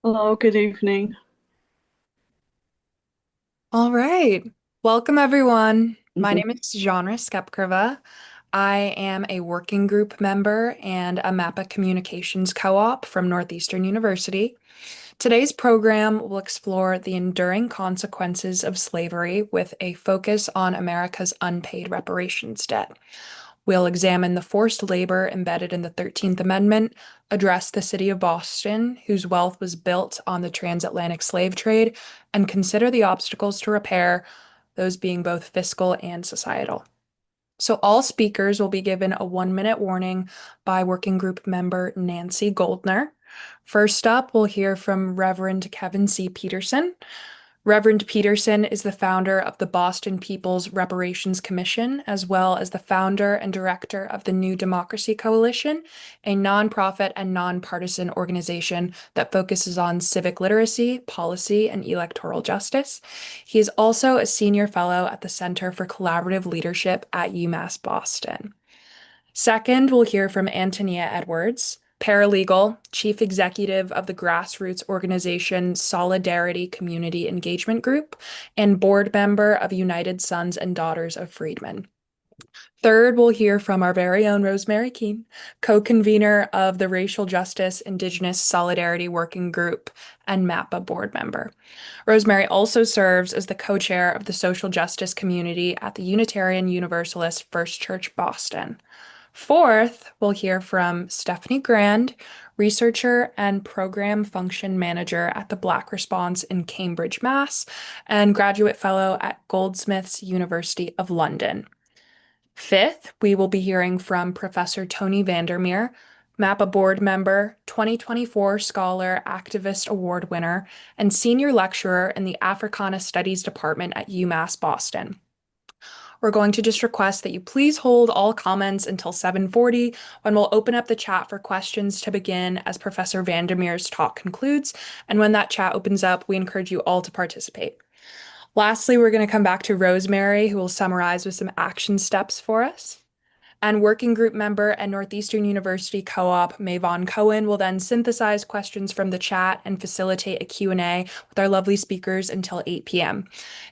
Hello, good evening. All right. Welcome, everyone. My Mhm. name is Genre Skepkrova. I am a working group member and a MAPA Communications Co-op from Northeastern University. Today's program will explore the enduring consequences of slavery with a focus on America's unpaid reparations debt. We'll examine the forced labor embedded in the 13th Amendment, address the city of Boston, whose wealth was built on the transatlantic slave trade, and consider the obstacles to repair, those being both fiscal and societal. So, all speakers will be given a 1 minute warning by working group member Nancy Goldner. First up, we'll hear from Reverend Kevin C. Peterson. Reverend Peterson is the founder of the Boston People's Reparations Commission, as well as the founder and director of the New Democracy Coalition, a nonprofit and nonpartisan organization that focuses on civic literacy, policy, and electoral justice. He is also a senior fellow at the Center for Collaborative Leadership at UMass Boston. Second, we'll hear from Antonia Edwards, paralegal, chief executive of the grassroots organization Solidarity Community Engagement Group, and board member of United Sons and Daughters of Freedmen. Third, we'll hear from our very own Rosemary Keene, co-convener of the Racial Justice Indigenous Solidarity Working Group and MAPA board member. Rosemary also serves as the co-chair of the social justice community at the Unitarian Universalist First Church Boston. Fourth, we'll hear from Stephanie Grand, researcher and program function manager at the Black Response in Cambridge, Mass, and graduate fellow at Goldsmiths University of London. Fifth, we will be hearing from Professor Tony Vandermeer, MAPA board member, 2024 Scholar Activist Award winner, and senior lecturer in the Africana Studies Department at UMass Boston. We're going to just request that you please hold all comments until 7:40 when we'll open up the chat for questions to begin as Professor Vandermeer's talk concludes. And when that chat opens up, we encourage you all to participate. Lastly, we're going to come back to Rosemary, who will summarize with some action steps for us. And working group member and Northeastern University co-op Mayvon Cohen will then synthesize questions from the chat and facilitate a Q&A with our lovely speakers until 8 p.m.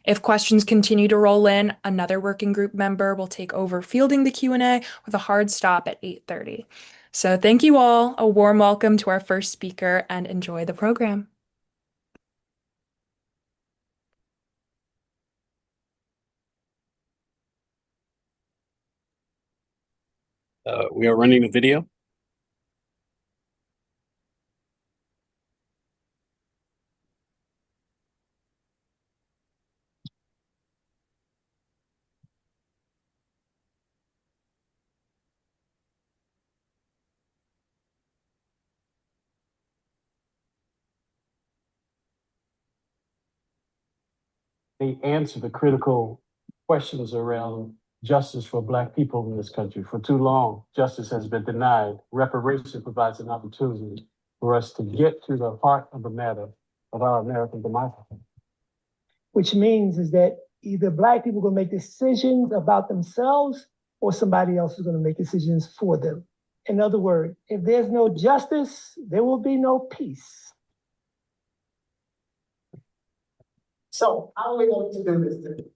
If questions continue to roll in, another working group member will take over fielding the Q&A with a hard stop at 8:30. So thank you all, a warm welcome to our first speaker, and enjoy the program. We are running a video. They answer the critical questions around justice for Black people in this country. For too long, justice has been denied. Reparation provides an opportunity for us to get to the heart of the matter of our American democracy. Which means is that either Black people are going to make decisions about themselves or somebody else is going to make decisions for them. In other words, if there's no justice, there will be no peace. So how are we going to do this today?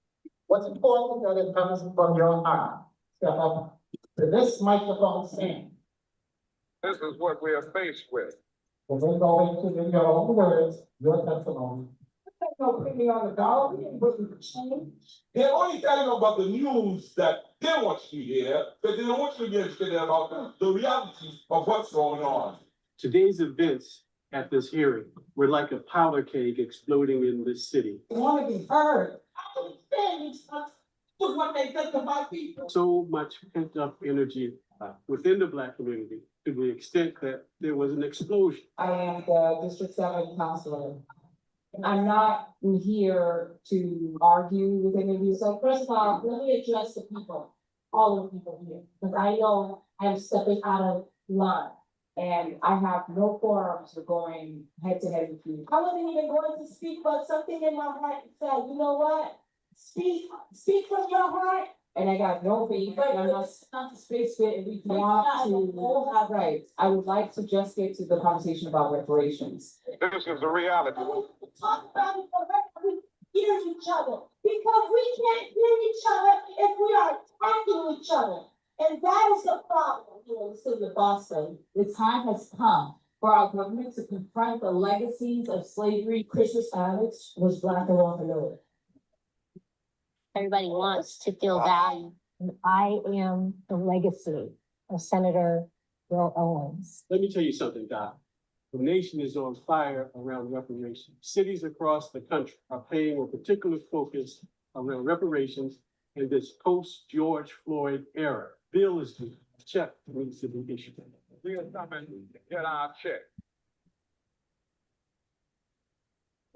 What's important is that it comes from your heart. Step up to this microphone stand. This is what we are faced with. And then go into in your own words, your testimony. There's no put me on the dog. We didn't put you to change. They're only telling you about the news that they want you to hear, but they don't want you to be educated about the realities of what's going on. Today's events at this hearing were like a powder keg exploding in this city. They want to be heard. I understand these stuff with what they think about people. So much pent up energy within the Black community to the extent that there was an explosion. I am the District 7 counselor. I'm not here to argue with any of you. So first of all, let me address the people, all of the people here, because I know I'm stepping out of line and I have no forums for going head to head with you. I wasn't even going to speak, but something in my heart said, you know what? Speak from your heart And I got no feedback, I'm not the space where we want to, right, I would like to just get to the conversation about reparations. This is the reality. Talk about it, but we hear each other, because we can't hear each other if we are attacking each other. And that is the problem here in the city of Boston. The time has come for our government to confront the legacies of slavery. Christmas Alex was black and white and everybody wants to feel valued. And I am the legacy of Senator Bill Owens. Let me tell you something, Doc. The nation is on fire around reparations. Cities across the country are paying a particular focus around reparations in this post-George Floyd era. Bill is due. Check needs to be issued. We'll come and get our check.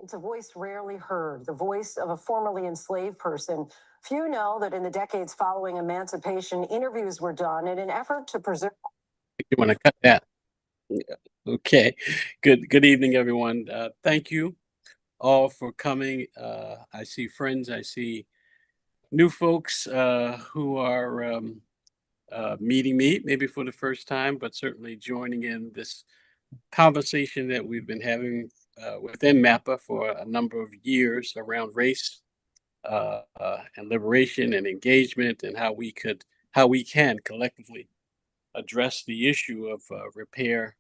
It's a voice rarely heard, the voice of a formerly enslaved person. Few know that in the decades following emancipation, interviews were done in an effort to preserve. You want to cut that? Yeah. Okay. Good evening, everyone. Thank you all for coming. I see friends. I see new folks who are meeting me, maybe for the first time, but certainly joining in this conversation that we've been having within MAPA for a number of years around race and liberation and engagement, and how we can collectively address the issue of repair,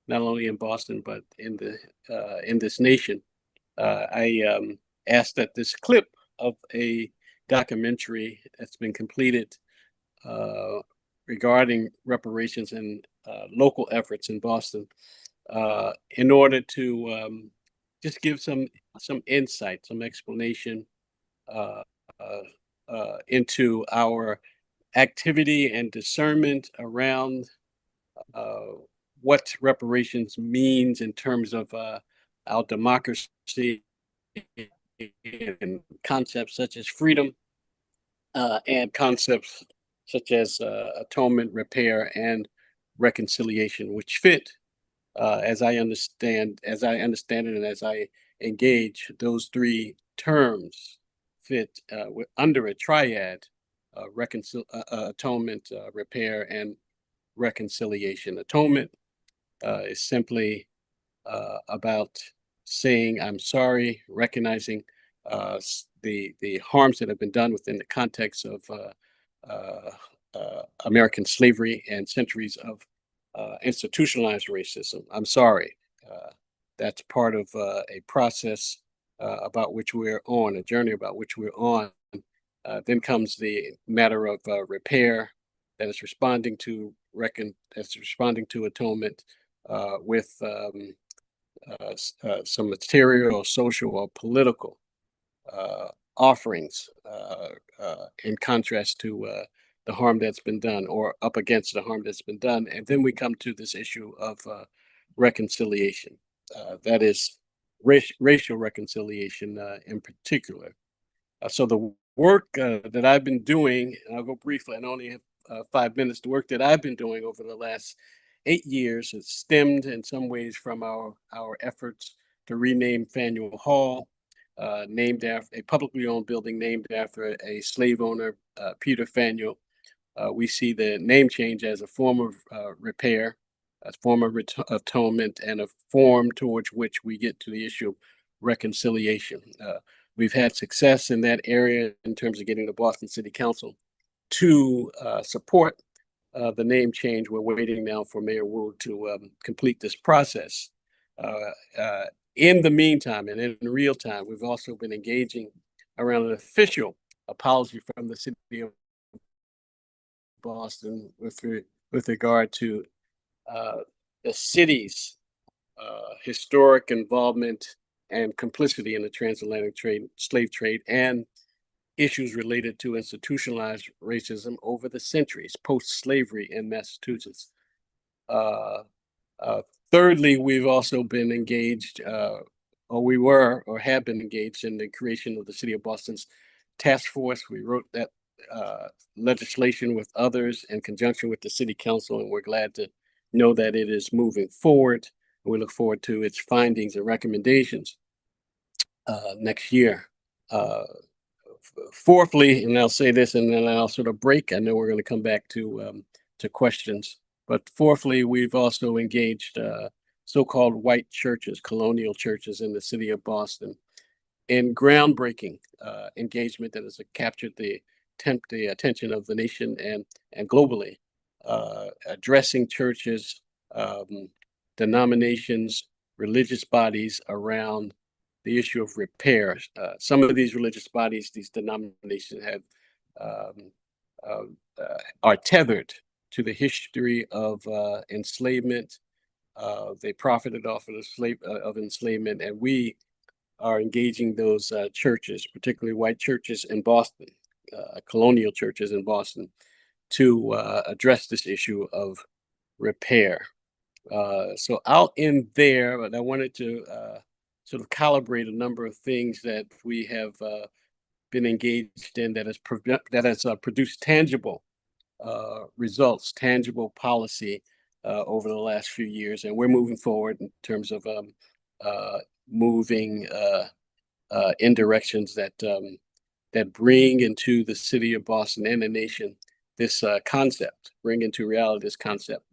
not only in Boston but in this nation. I asked that this clip of a documentary that's been completed regarding reparations and local efforts in Boston, in order to just give some insight, some explanation into our activity and discernment around what reparations means in terms of our democracy and concepts such as freedom and concepts such as atonement, repair, and reconciliation, which fit as I understand it, and as I engage, those three terms fit under a triad: atonement, repair, and reconciliation. Atonement is simply about saying I'm sorry, recognizing the harms that have been done within the context of American slavery and centuries of institutionalized racism. I'm sorry. That's part of a process about which we're on, a journey about which we're on. Then comes the matter of repair, that is responding to atonement with some material, social, or political offerings in contrast to the harm that's been done, or up against the harm that's been done. And then we come to this issue of reconciliation, that is racial reconciliation in particular. So the work that I've been doing, and I'll go briefly, I only have 5 minutes, the work that I've been doing over the last 8 years has stemmed in some ways from our efforts to rename Faneuil Hall, named after a publicly owned building named after a slave owner, Peter Faneuil. We see the name change as a form of repair, a form of atonement, and a form towards which we get to the issue of reconciliation. We've had success in that area in terms of getting the Boston City Council to support the name change. We're waiting now for Mayor Wu to complete this process. In the meantime, and in real time, we've also been engaging around an official apology from the city of Boston with regard to the city's historic involvement and complicity in the transatlantic slave trade, and issues related to institutionalized racism over the centuries, post-slavery in Massachusetts. Thirdly, we've also been engaged, or we were or have been engaged in the creation of the City of Boston's task force. We wrote that legislation with others in conjunction with the City Council, and we're glad to know that it is moving forward. We look forward to its findings and recommendations next year. Fourthly, and I'll say this and then I'll sort of break. I know we're going to come back to questions, but fourthly, we've also engaged so-called white churches, colonial churches in the city of Boston, in groundbreaking engagement that has captured the attention of the nation and globally, addressing churches, denominations, religious bodies around the issue of repair. Some of these religious bodies, these denominations have um, are tethered to the history of enslavement. They profited off of enslavement, and we are engaging those churches, particularly white churches in Boston, colonial churches in Boston, to address this issue of repair. So I'll end there, but I wanted to sort of calibrate a number of things that we have been engaged in that has produced tangible results, tangible policy over the last few years, and we're moving forward in terms of moving in directions that that bring into the city of Boston and the nation this concept, bring into reality this concept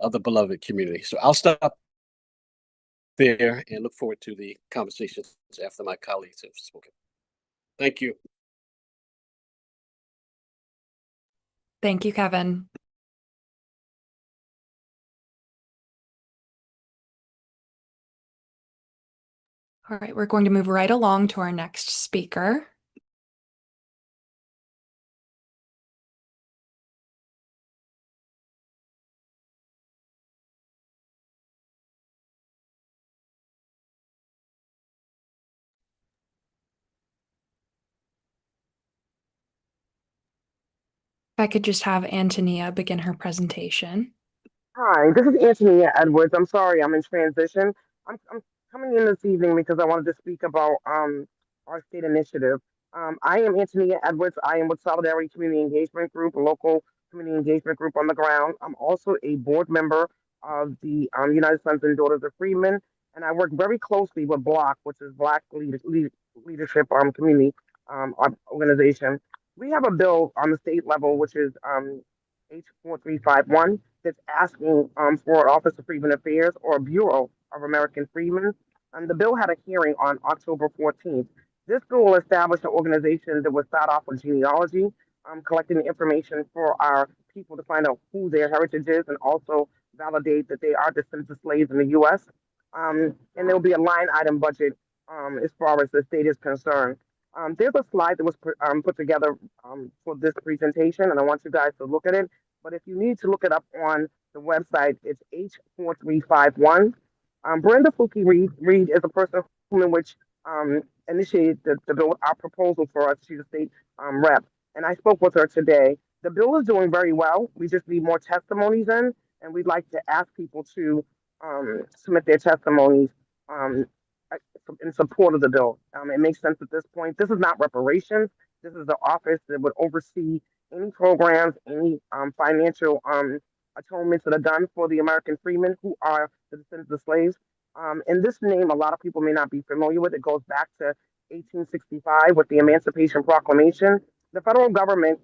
of the beloved community. So I'll stop there and look forward to the conversations after my colleagues have spoken. Thank you. Thank you, Kevin. All right, we're going to move right along to our next speaker. If I could just have Antonia begin her presentation. Hi, this is Antonia Edwards. I'm sorry, I'm in transition. I'm coming in this evening because I wanted to speak about our state initiative. I am Antonia Edwards. I am with Solidarity Community Engagement Group, a local community engagement group on the ground. I'm also a board member of the United Sons and Daughters of Freedmen, and I work very closely with Block, which is Leadership Community organization. We have a bill on the state level, which is H4351 that's asking for Office of Freedmen Affairs or Bureau of American Freedmen. And the bill had a hearing on October 14th. This bill will establish an organization that will start off with genealogy, collecting the information for our people to find out who their heritage is and also validate that they are descendants of slaves in the U.S. And there will be a line item budget as far as the state is concerned. There's a slide that was put together for this presentation, and I want you guys to look at it. But if you need to look it up on the website, it's H4351. Brenda Reed is a person in which initiated the bill, our proposal for us. She's a state rep, and I spoke with her today. The bill is doing very well. We just need more testimonies in, and we'd like to ask people to submit their testimonies in support of the bill. It makes sense at this point. This is not reparations. This is the office that would oversee any programs, any financial atonements that are done for the American freemen who are the descendants of slaves. And this name, a lot of people may not be familiar with. It goes back to 1865 with the Emancipation Proclamation. The federal government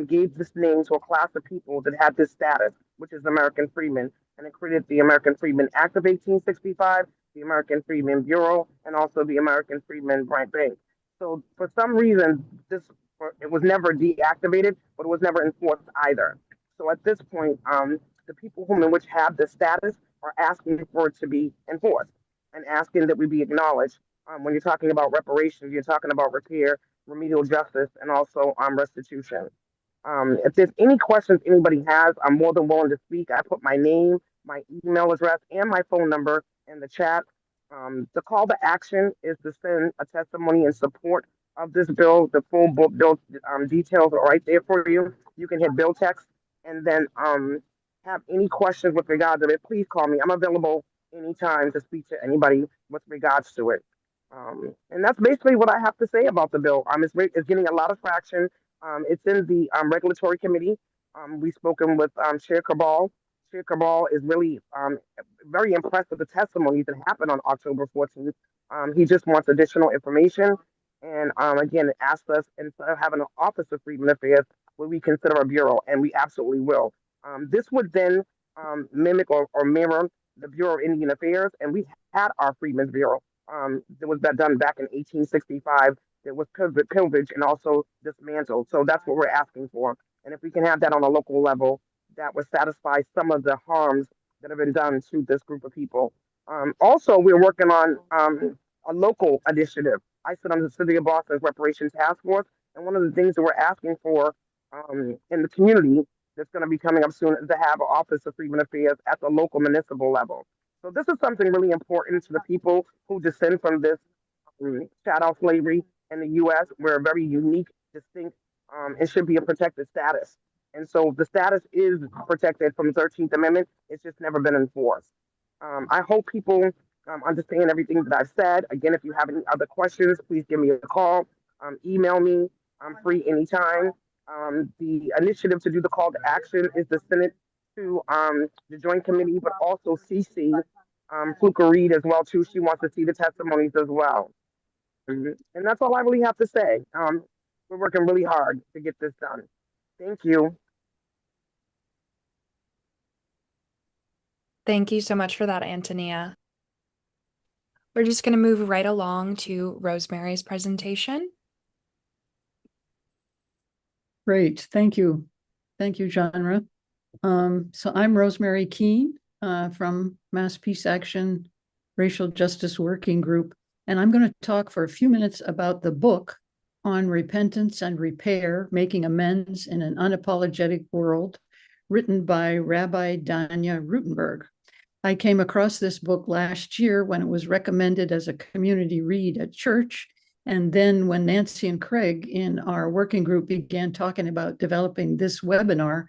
gave this name to a class of people that had this status, which is American freemen, and it created the American Freedmen Act of 1865, the American Freedmen Bureau, and also the American Freedmen Bank. So for some reason, it was never deactivated, but it was never enforced either. So at this point, the people whom in which have the status are asking for it to be enforced and asking that we be acknowledged. When you're talking about reparations, you're talking about repair, remedial justice, and also restitution. If there's any questions anybody has, I'm more than willing to speak. I put my name, my email address, and my phone number in the chat. The call to action is to send a testimony in support of this bill. The full book bill details are right there for you. You can hit bill text and then have any questions with regards to it. Please call me. I'm available anytime to speak to anybody with regards to it. And that's basically what I have to say about the bill. It's getting a lot of traction. It's in the regulatory committee. We've spoken with Chair Cabal. Chair Cabal is really very impressed with the testimonies that happened on October 14th. He just wants additional information. And again, it asked us, instead of having an Office of Freedom and Affairs, would we consider a bureau? And we absolutely will. This would then mimic or mirror the Bureau of Indian Affairs, and we had our Freedmen's Bureau. That was done back in 1865. That was pillaged and also dismantled. So that's what we're asking for. And if we can have that on a local level, that would satisfy some of the harms that have been done to this group of people. Also, we're working on a local initiative. I sit on the City of Boston's Reparations Task Force, and one of the things that we're asking for in the community that's going to be coming up soon is to have an Office of Freedom Affairs at the local municipal level. So this is something really important to the people who descend from this chattel slavery in the U.S. We're a very unique, distinct, and should be a protected status. And so the status is protected from the 13th Amendment. It's just never been enforced. I hope people understand everything that I've said. Again, if you have any other questions, please give me a call, email me. I'm free anytime. The initiative to do the call to action is to send it to the Joint Committee, but also CC Fluker Reed as well too. She wants to see the testimonies as well. And that's all I really have to say. We're working really hard to get this done. Thank you. Thank you so much for that, Antonia. We're just going to move right along to Rosemary's presentation. Great, thank you. Thank you, Genre. So I'm Rosemary Keene from Mass Peace Action Racial Justice Working Group, and I'm going to talk for a few minutes about the book on repentance and repair, making amends in an unapologetic world, written by Rabbi Danya Rutenberg. I came across this book last year when it was recommended as a community read at church. And then when Nancy and Craig in our working group began talking about developing this webinar,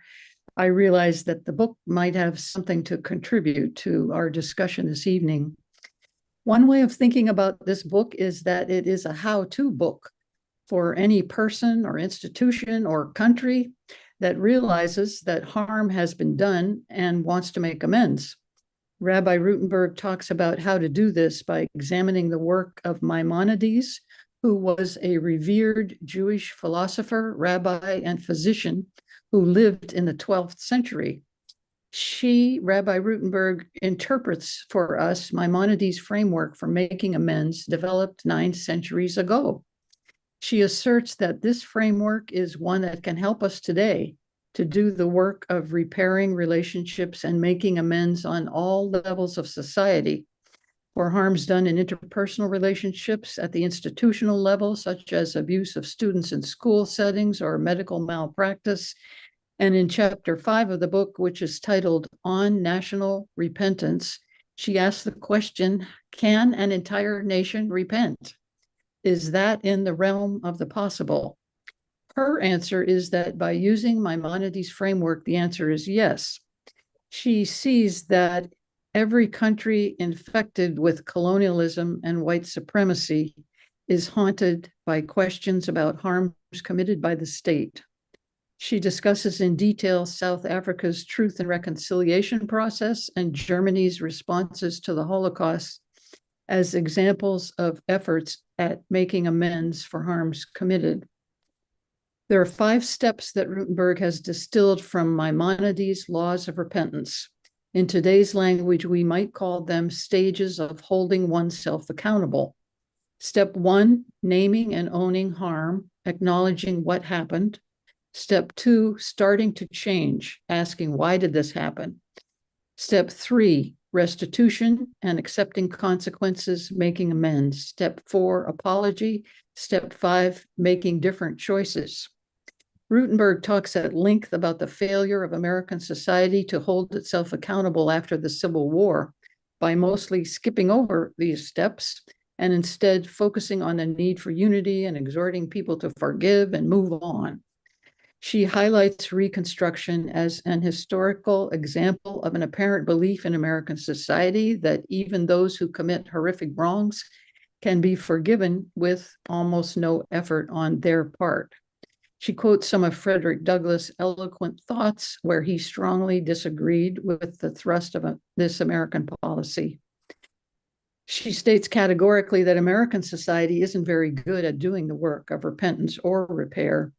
I realized that the book might have something to contribute to our discussion this evening. One way of thinking about this book is that it is a how-to book for any person or institution or country that realizes that harm has been done and wants to make amends. Rabbi Rutenberg talks about how to do this by examining the work of Maimonides, who was a revered Jewish philosopher, rabbi, and physician who lived in the 12th century. Rabbi Rutenberg, interprets for us Maimonides' framework for making amends developed 9 centuries ago. She asserts that this framework is one that can help us today to do the work of repairing relationships and making amends on all levels of society for harms done in interpersonal relationships at the institutional level, such as abuse of students in school settings or medical malpractice. And in chapter 5 of the book, which is titled On National Repentance, she asks the question, can an entire nation repent? Is that in the realm of the possible? Her answer is that by using Maimonides' framework, the answer is yes. She sees that every country infected with colonialism and white supremacy is haunted by questions about harms committed by the state. She discusses in detail South Africa's Truth and Reconciliation process and Germany's responses to the Holocaust as examples of efforts at making amends for harms committed. There are 5 steps that Rutenberg has distilled from Maimonides' laws of repentance. In today's language, we might call them stages of holding oneself accountable. Step 1, naming and owning harm, acknowledging what happened. Step 2, starting to change, asking, why did this happen? Step 3, restitution and accepting consequences, making amends. Step 4, apology. Step 5, making different choices. Rutenberg talks at length about the failure of American society to hold itself accountable after the Civil War by mostly skipping over these steps and instead focusing on the need for unity and exhorting people to forgive and move on. She highlights Reconstruction as an historical example of an apparent belief in American society that even those who commit horrific wrongs can be forgiven with almost no effort on their part. She quotes some of Frederick Douglass' eloquent thoughts where he strongly disagreed with the thrust of this American policy. She states categorically that American society isn't very good at doing the work of repentance or repair.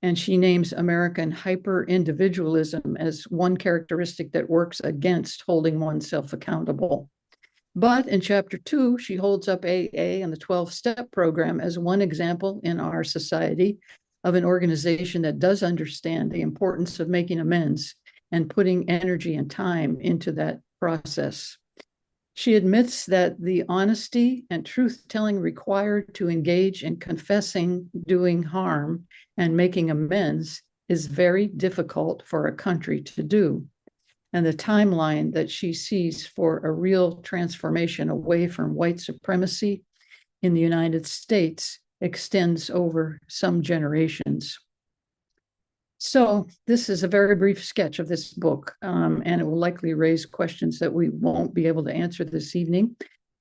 And she names American hyper-individualism as one characteristic that works against holding oneself accountable. But in chapter 2, she holds up AA and the 12-step program as one example in our society of an organization that does understand the importance of making amends and putting energy and time into that process. She admits that the honesty and truth-telling required to engage in confessing doing harm and making amends is very difficult for a country to do. And the timeline that she sees for a real transformation away from white supremacy in the United States extends over some generations. So this is a very brief sketch of this book, and it will likely raise questions that we won't be able to answer this evening.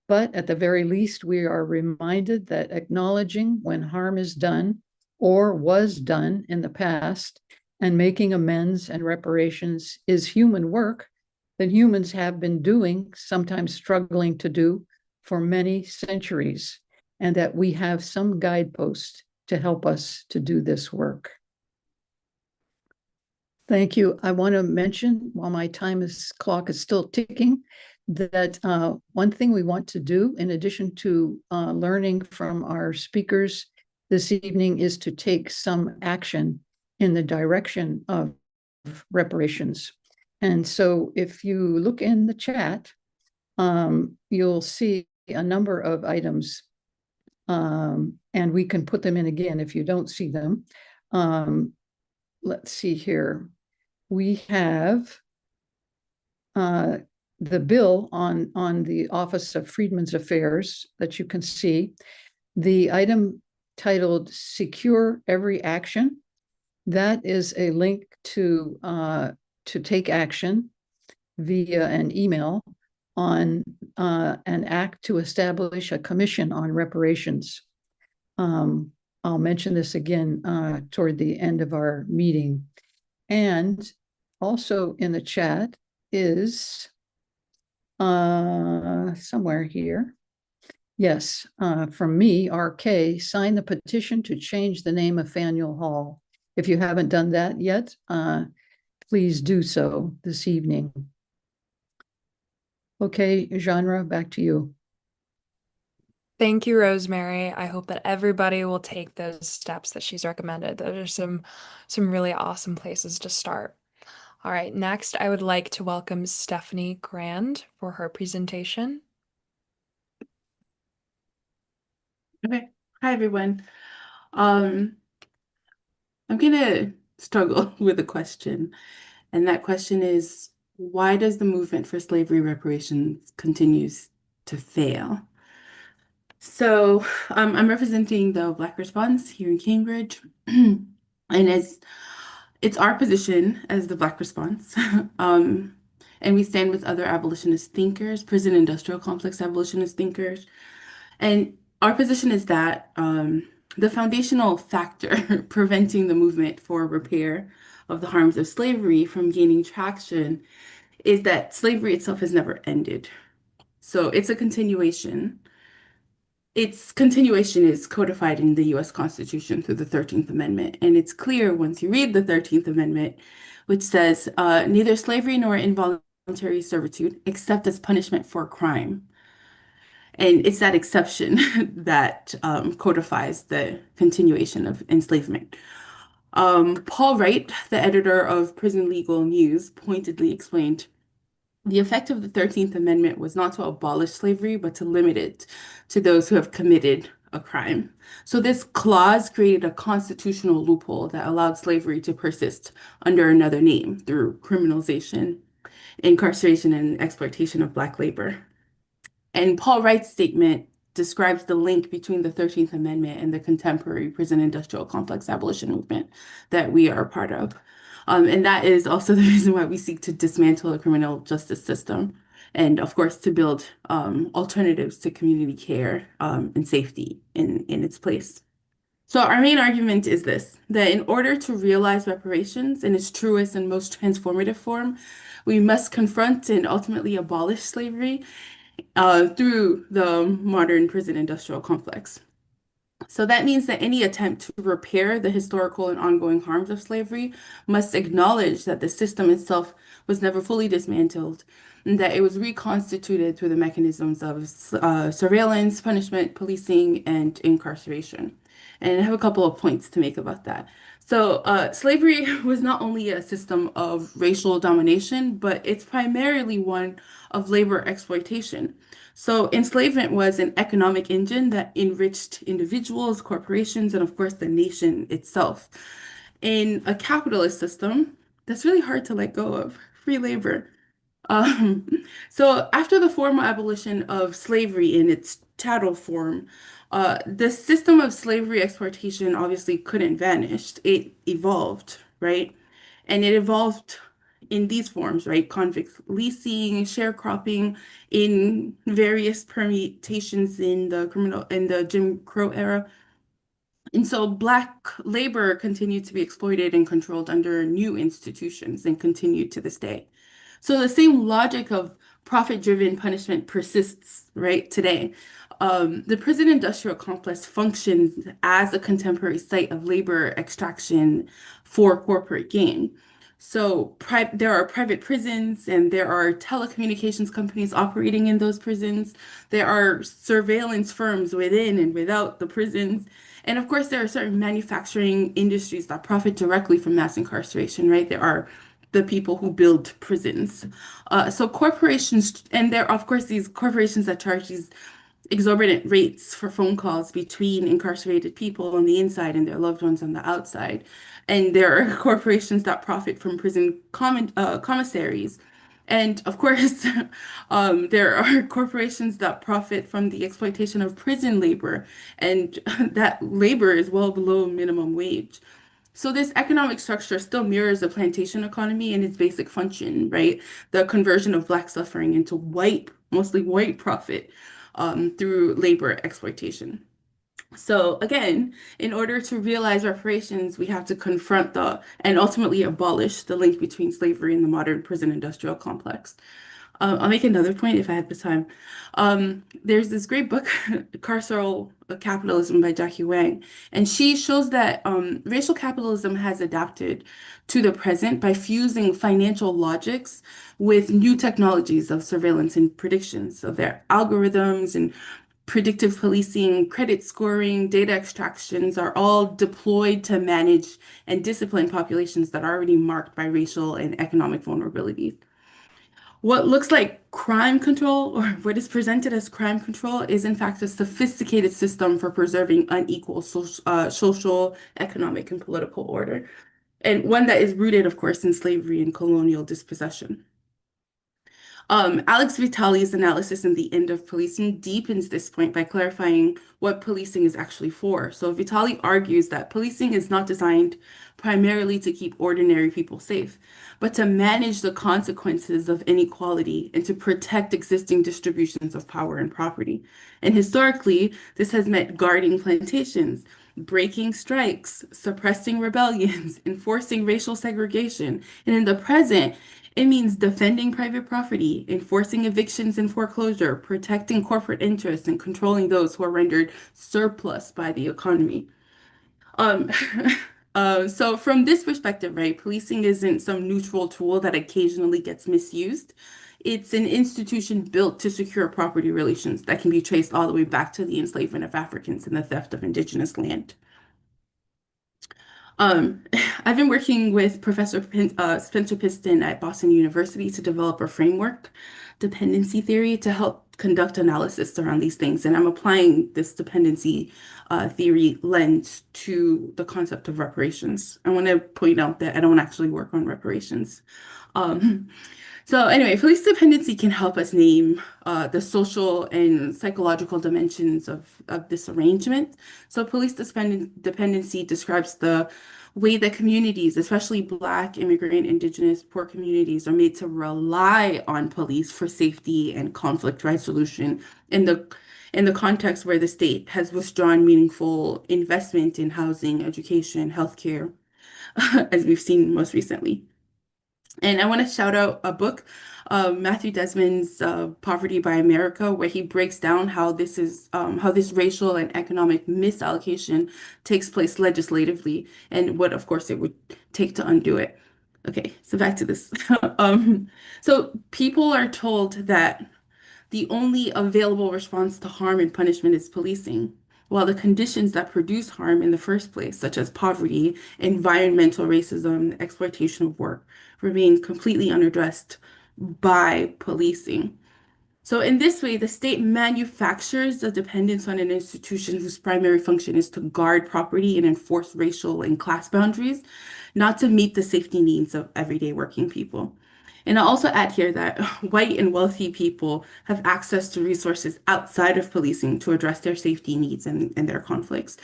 But at the very least, we are reminded that acknowledging when harm is done or was done in the past and making amends and reparations is human work that humans have been doing, sometimes struggling to do, for many centuries, and that we have some guideposts to help us to do this work. Thank you. I want to mention, while my clock is still ticking, that one thing we want to do, in addition to learning from our speakers this evening, is to take some action in the direction of reparations. And so if you look in the chat, you'll see a number of items, and we can put them in again if you don't see them. Let's see here. We have the bill on the Office of Freedmen's Affairs that you can see. The item titled Secure Every Action, that is a link to take action via an email on an act to establish a commission on reparations. I'll mention this again toward the end of our meeting. And also in the chat is somewhere here. Yes, from me, RK, sign the petition to change the name of Faneuil Hall. If you haven't done that yet, please do so this evening. Okay, Genre, back to you. Thank you, Rosemary. I hope that everybody will take those steps that she's recommended. Those are some really awesome places to start. All right, next I would like to welcome Stephanie Grand for her presentation. Okay. Hi, everyone. I'm gonna struggle with a question, and that question is, why does the movement for slavery reparations continues to fail? So I'm representing the Black Response here in Cambridge, and it's our position as the Black Response, and we stand with other abolitionist thinkers, prison industrial complex abolitionist thinkers, and our position is that the foundational factor preventing the movement for repair of the harms of slavery from gaining traction is that slavery itself has never ended. So it's a continuation. Its continuation is codified in the US Constitution through the 13th Amendment. And it's clear once you read the 13th Amendment, which says neither slavery nor involuntary servitude except as punishment for a crime. And it's that exception that codifies the continuation of enslavement. Paul Wright, the editor of Prison Legal News, pointedly explained, the effect of the 13th Amendment was not to abolish slavery, but to limit it to those who have committed a crime. So this clause created a constitutional loophole that allowed slavery to persist under another name through criminalization, incarceration, and exploitation of Black labor. And Paul Wright's statement describes the link between the 13th Amendment and the contemporary prison industrial complex abolition movement that we are a part of. And that is also the reason why we seek to dismantle the criminal justice system and, of course, to build alternatives to community care and safety in its place. So our main argument is this, that in order to realize reparations in its truest and most transformative form, we must confront and ultimately abolish slavery through the modern prison industrial complex. So that means that any attempt to repair the historical and ongoing harms of slavery must acknowledge that the system itself was never fully dismantled, and that it was reconstituted through the mechanisms of surveillance, punishment, policing, and incarceration. And I have a couple of points to make about that. So, slavery was not only a system of racial domination, but it's primarily one of labor exploitation. So enslavement was an economic engine that enriched individuals, corporations, and of course the nation itself. In a capitalist system, that's really hard to let go of, free labor. Um, so after the formal abolition of slavery in its chattel form, the system of slavery exploitation obviously couldn't vanish. It evolved, right? And it evolved in these forms, right? Convict leasing, sharecropping, in various permutations in the Jim Crow era. And so Black labor continued to be exploited and controlled under new institutions and continued to this day. So the same logic of profit-driven punishment persists right today. The prison industrial complex functions as a contemporary site of labor extraction for corporate gain. So there are private prisons and there are telecommunications companies operating in those prisons. There are surveillance firms within and without the prisons. And of course, there are certain manufacturing industries that profit directly from mass incarceration, right? There are the people who build prisons. So corporations, and there are, of course, these corporations that charge these exorbitant rates for phone calls between incarcerated people on the inside and their loved ones on the outside. And there are corporations that profit from prison commissaries. And of course, there are corporations that profit from the exploitation of prison labor, and that labor is well below minimum wage. So this economic structure still mirrors the plantation economy in its basic function, right? The conversion of Black suffering into white, mostly white profit through labor exploitation. So again, in order to realize reparations, we have to confront and ultimately abolish the link between slavery and the modern prison industrial complex. I'll make another point if I have the time. There's this great book, Carceral Capitalism by Jackie Wang, and she shows that racial capitalism has adapted to the present by fusing financial logics with new technologies of surveillance and predictions. So their algorithms and predictive policing, credit scoring, data extractions are all deployed to manage and discipline populations that are already marked by racial and economic vulnerabilities. What looks like crime control, or what is presented as crime control, is in fact a sophisticated system for preserving unequal social, economic, and political order, and one that is rooted, of course, in slavery and colonial dispossession. Alex Vitale's analysis in The End of Policing deepens this point by clarifying what policing is actually for. So Vitale argues that policing is not designed primarily to keep ordinary people safe, but to manage the consequences of inequality and to protect existing distributions of power and property. And historically, this has meant guarding plantations, breaking strikes, suppressing rebellions, enforcing racial segregation. And in the present, it means defending private property, enforcing evictions and foreclosure, protecting corporate interests, and controlling those who are rendered surplus by the economy. Um, so from this perspective, right, policing isn't some neutral tool that occasionally gets misused. It's an institution built to secure property relations that can be traced all the way back to the enslavement of Africans and the theft of indigenous land. I've been working with Professor Spencer Piston at Boston University to develop a framework, dependency theory, to help conduct analysis around these things. And I'm applying this dependency theory lens to the concept of reparations. I want to point out that I don't actually work on reparations. So anyway, police dependency can help us name the social and psychological dimensions of this arrangement. So police dependency describes the way that communities, especially Black, immigrant, Indigenous, poor communities, are made to rely on police for safety and conflict resolution in the context where the state has withdrawn meaningful investment in housing, education, healthcare, as we've seen most recently. And I want to shout out a book, Matthew Desmond's Poverty by America, where he breaks down how how this racial and economic misallocation takes place legislatively, and what, of course, it would take to undo it. Okay, so back to this. So people are told that the only available response to harm and punishment is policing, while the conditions that produce harm in the first place, such as poverty, environmental racism, exploitation of work, remain completely unaddressed by policing. So in this way, the state manufactures the dependence on an institution whose primary function is to guard property and enforce racial and class boundaries, not to meet the safety needs of everyday working people. And I'll also add here that white and wealthy people have access to resources outside of policing to address their safety needs and their conflicts.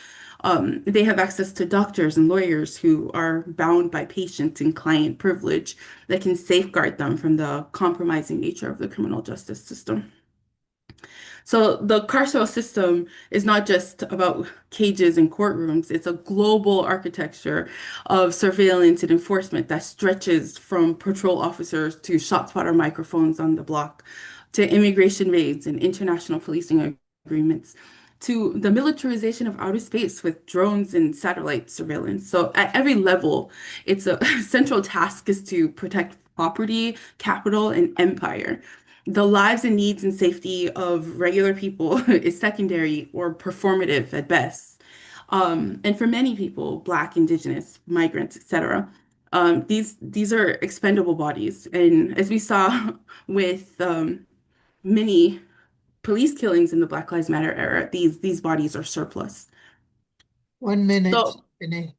They have access to doctors and lawyers who are bound by patient and client privilege that can safeguard them from the compromising nature of the criminal justice system. So the carceral system is not just about cages and courtrooms, it's a global architecture of surveillance and enforcement that stretches from patrol officers to shot spotter microphones on the block, to immigration raids and international policing agreements, to the militarization of outer space with drones and satellite surveillance. So at every level, it's a central task is to protect property, capital, and empire. The lives and needs and safety of regular people is secondary or performative at best. And for many people, Black, Indigenous, migrants, etc., these are expendable bodies. And as we saw with many police killings in the Black Lives Matter era, these bodies are surplus. 1 minute, So, Renee.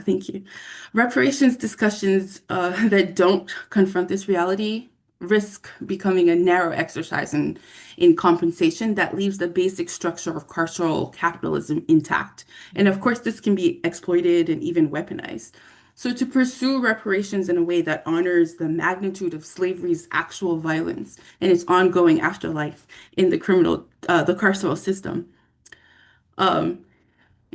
thank you. Reparations discussions that don't confront this reality risk becoming a narrow exercise in compensation that leaves the basic structure of carceral capitalism intact. And of course, this can be exploited and even weaponized. So to pursue reparations in a way that honors the magnitude of slavery's actual violence and its ongoing afterlife in the the carceral system, um,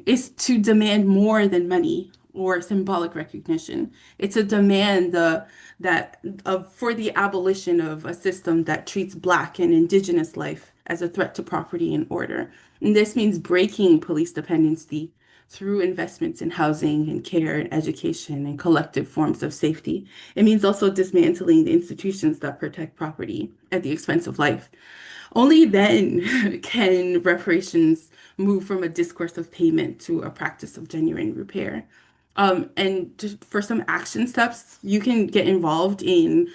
is to demand more than money or symbolic recognition. It's a demand for the abolition of a system that treats Black and Indigenous life as a threat to property and order. And this means breaking police dependency through investments in housing and care and education and collective forms of safety. It means also dismantling the institutions that protect property at the expense of life. Only then can reparations move from a discourse of payment to a practice of genuine repair. And just for some action steps, you can get involved in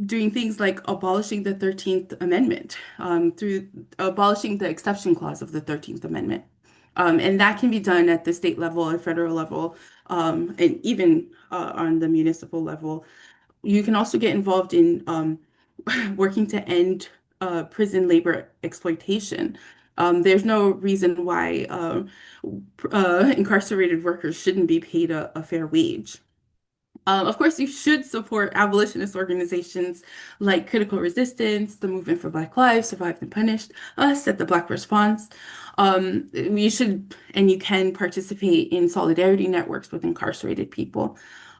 doing things like abolishing the 13th Amendment, through abolishing the exception clause of the 13th Amendment. And that can be done at the state level and federal level, and even on the municipal level. You can also get involved in working to end prison labor exploitation. There's no reason why incarcerated workers shouldn't be paid a fair wage. Of course, you should support abolitionist organizations like Critical Resistance, the Movement for Black Lives, Survived and Punished, us at the Black Response. You should and you can participate in solidarity networks with incarcerated people.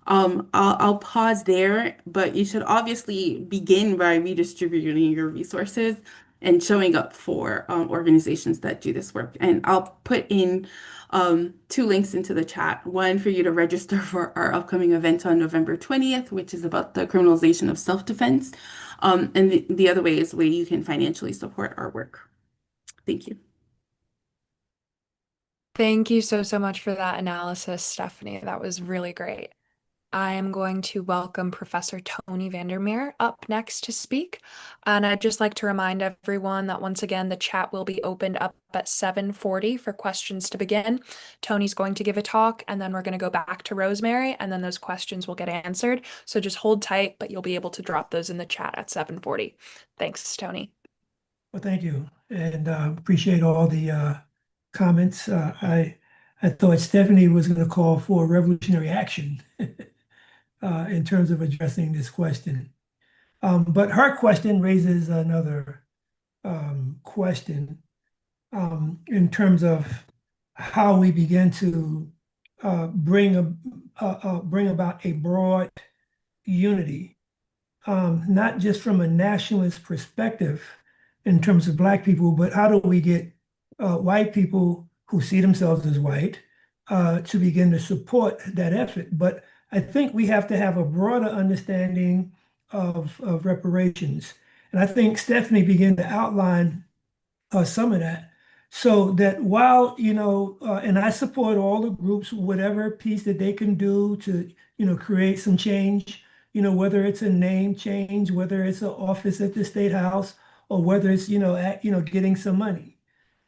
I'll pause there, but you should obviously begin by redistributing your resources and showing up for organizations that do this work. And I'll put in 2 links into the chat. One for you to register for our upcoming event on November 20th, which is about the criminalization of self-defense. And the other way is where you can financially support our work. Thank you. Thank you so much for that analysis, Stephanie. That was really great. I am going to welcome Professor Tony Vandermeer up next to speak. And I'd just like to remind everyone that once again, the chat will be opened up at 7:40 for questions to begin. Tony's going to give a talk, and then we're going to go back to Rosemary, and then those questions will get answered. So just hold tight, but you'll be able to drop those in the chat at 7:40. Thanks, Tony. Well, thank you, and appreciate all the comments. I thought Stephanie was going to call for revolutionary action in terms of addressing this question. But her question raises another question in terms of how we begin to bring about a broad unity, not just from a nationalist perspective in terms of Black people, but how do we get white people who see themselves as white to begin to support that effort? But I think we have to have a broader understanding of reparations. And I think Stephanie began to outline some of that. So that while, and I support all the groups, whatever piece that they can do to, create some change, whether it's a name change, whether it's an office at the State House, or whether it's, getting some money.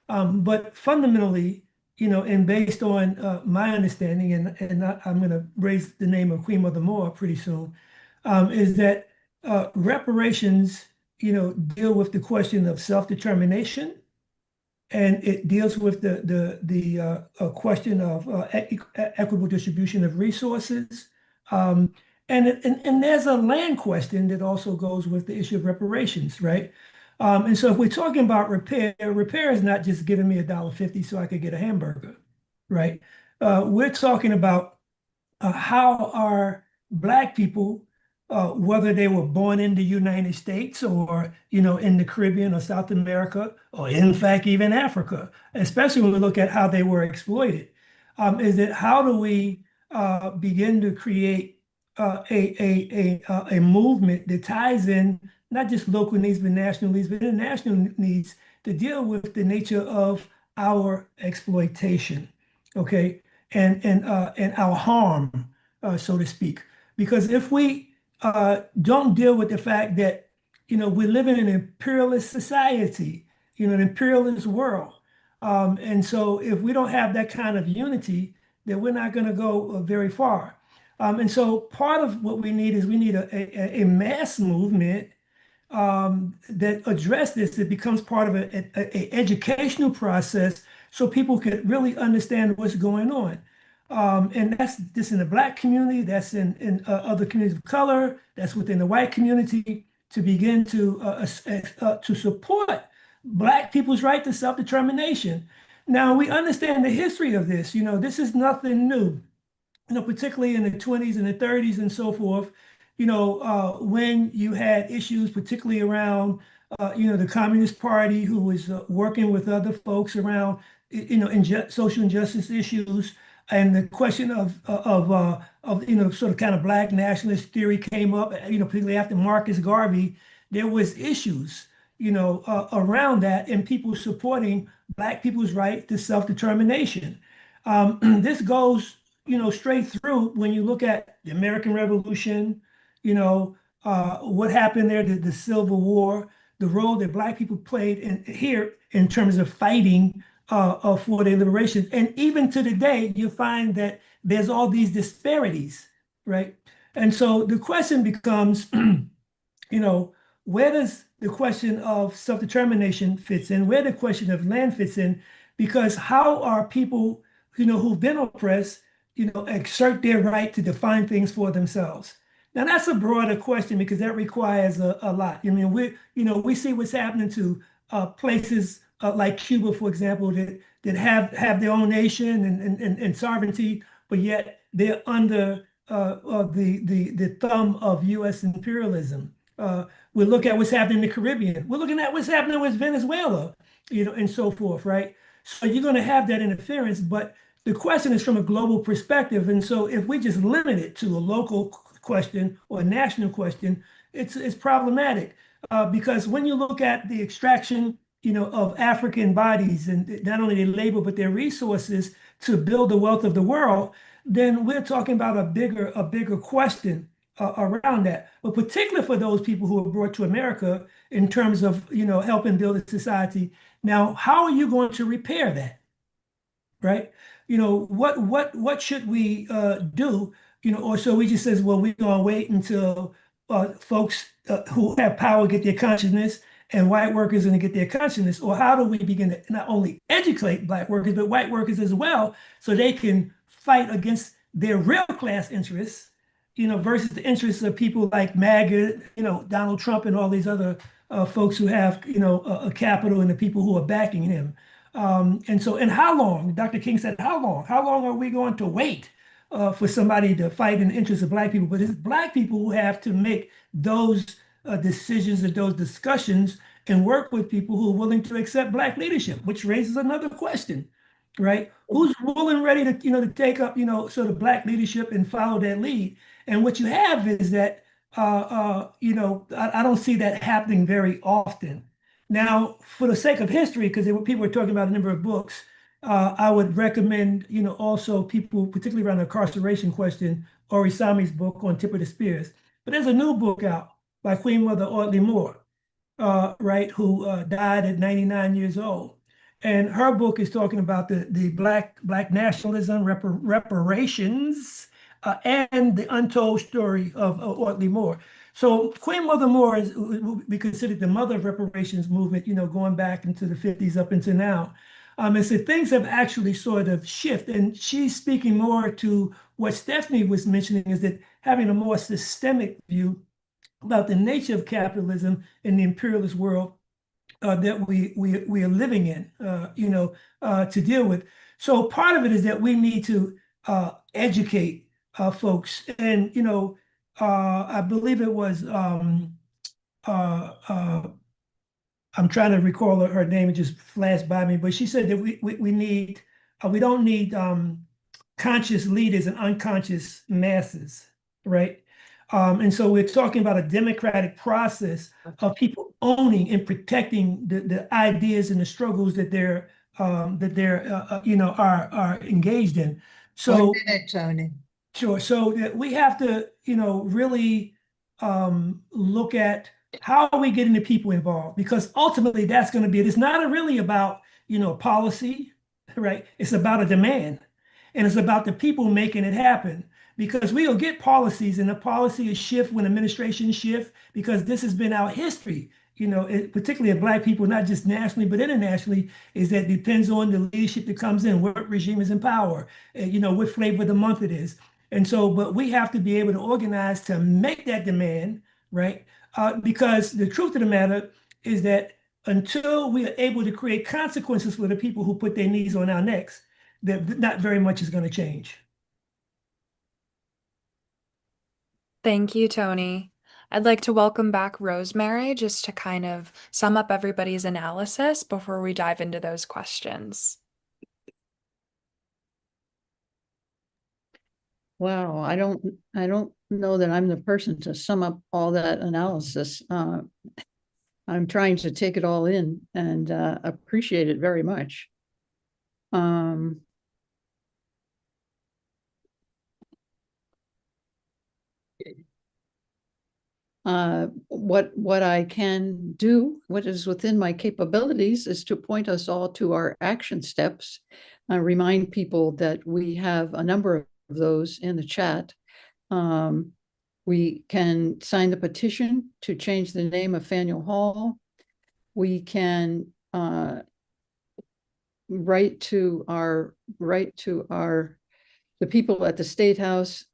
But fundamentally, and based on my understanding, I'm going to raise the name of Queen Mother Moore pretty soon, is that reparations, deal with the question of self-determination, and it deals with the question of equitable distribution of resources. And there's a land question that also goes with the issue of reparations, right? And so if we're talking about repair is not just giving me $1.50 so I could get a hamburger, right? We're talking about how are Black people, whether they were born in the United States or, in the Caribbean or South America, or in fact, even Africa, especially when we look at how they were exploited, is that how do we begin to create a movement that ties in not just local needs, but national needs, but international needs to deal with the nature of our exploitation, okay, and our harm, so to speak. Because if we don't deal with the fact that, we live in an imperialist society, an imperialist world. And so if we don't have that kind of unity, then we're not going to go very far. And so part of what we need is we need a mass movement that address this. It becomes part of an educational process so people can really understand what's going on. And that's this in the Black community, that's in other communities of color, that's within the white community, to begin to support Black people's right to self-determination. Now, we understand the history of this. This is nothing new, particularly in the 20s and the 30s and so forth, when you had issues, particularly around, the Communist Party, who was working with other folks around, social injustice issues. And the question of sort of kind of Black nationalist theory came up, particularly after Marcus Garvey. There was issues, around that, and people supporting Black people's right to self-determination. This goes, straight through when you look at the American Revolution, what happened there, the Civil War, the role that Black people played here in terms of fighting for their liberation. And even to today, you find that there's all these disparities, right? And so the question becomes, where does the question of self-determination fits in, where the question of land fits in, because how are people, who've been oppressed, exert their right to define things for themselves? Now, that's a broader question because that requires a lot. I mean, we see what's happening to places like Cuba, for example, that have their own nation and sovereignty, but yet they're under the thumb of U.S. imperialism. We look at what's happening in the Caribbean. We're looking at what's happening with Venezuela, and so forth, right? So you're going to have that interference, but the question is from a global perspective. And so if we just limit it to a local question or a national question, it's problematic because when you look at the extraction, of African bodies and not only their labor, but their resources to build the wealth of the world, then we're talking about a bigger question around that. But particularly for those people who are brought to America in terms of, helping build a society. Now, how are you going to repair that? Right? What should we do? Or so we just says, well, we're gonna wait until folks who have power get their consciousness and white workers are gonna get their consciousness, or how do we begin to not only educate Black workers, but white workers as well, so they can fight against their real class interests, versus the interests of people like MAGA, Donald Trump and all these other folks who have, a capital and the people who are backing him. And how long, Dr. King said, how long are we going to wait for somebody to fight in the interest of Black people, but it's Black people who have to make those decisions and those discussions and work with people who are willing to accept Black leadership, which raises another question, right? Who's willing, ready to, to take up, sort of Black leadership and follow that lead? And what you have is that, I don't see that happening very often. Now, for the sake of history, because people were talking about a number of books, I would recommend, also people, particularly around the incarceration question, Orisami's book on Tip of the Spears. But there's a new book out by Queen Mother Audley Moore, right, who died at 99 years old. And her book is talking about the Black nationalism, reparations, and the untold story of Audley Moore. So Queen Mother Moore would be considered the mother of reparations movement, going back into the 50s up into now. And so things have actually sort of shifted. And she's speaking more to what Stephanie was mentioning, is that having a more systemic view about the nature of capitalism in the imperialist world that we are living in, to deal with. So part of it is that we need to educate folks. And, I believe it was, I'm trying to recall her name, it just flashed by me, but she said that we need, we don't need conscious leaders and unconscious masses, right? And so we're talking about a democratic process of people owning and protecting the ideas and the struggles that they're are engaged in. So 1 minute, Tony. sure. So that we have to, really look at how are we getting the people involved, because ultimately that's going to be it. It's not really about, policy, right? It's about a demand, and it's about the people making it happen. Because we'll get policies, and the policy is shift when administrations shift, because this has been our history, particularly of Black people, not just nationally, but internationally, is that depends on the leadership that comes in, what regime is in power, what flavor of the month it is. And so, but we have to be able to organize to make that demand, right? Because the truth of the matter is that until we are able to create consequences for the people who put their knees on our necks, that not very much is going to change. Thank you, Tony. I'd like to welcome back Rosemary just to kind of sum up everybody's analysis before we dive into those questions. Wow, I don't know that I'm the person to sum up all that analysis. I'm trying to take it all in and appreciate it very much. What I can do, what is within my capabilities, is to point us all to our action steps, remind people that we have a number of those in the chat. We can sign the petition to change the name of Faneuil Hall. We can write to the people at the State House,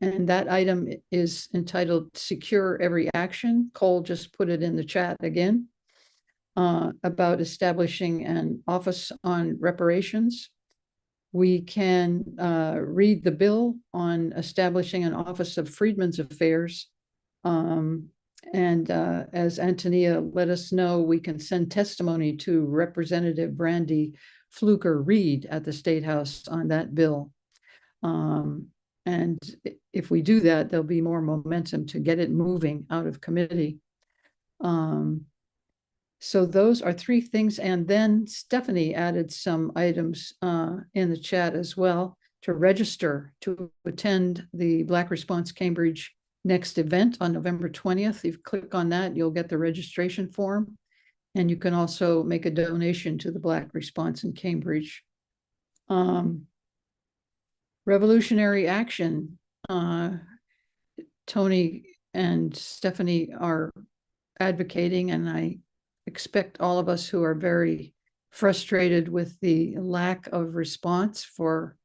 and that item is entitled Secure Every Action. Cole just put it in the chat again, about establishing an office on reparations. We can read the bill on establishing an Office of Freedmen's Affairs. As Antonia let us know, we can send testimony to Representative Brandy Fluker-Reed at the State House on that bill. And if we do that, there'll be more momentum to get it moving out of committee. So those are three things. And then Stephanie added some items in the chat as well to register to attend the Black Response Cambridge next event on November 20th. If you click on that, you'll get the registration form. And you can also make a donation to the Black Response in Cambridge. Revolutionary action. Tony and Stephanie are advocating, and I expect all of us who are very frustrated with the lack of response for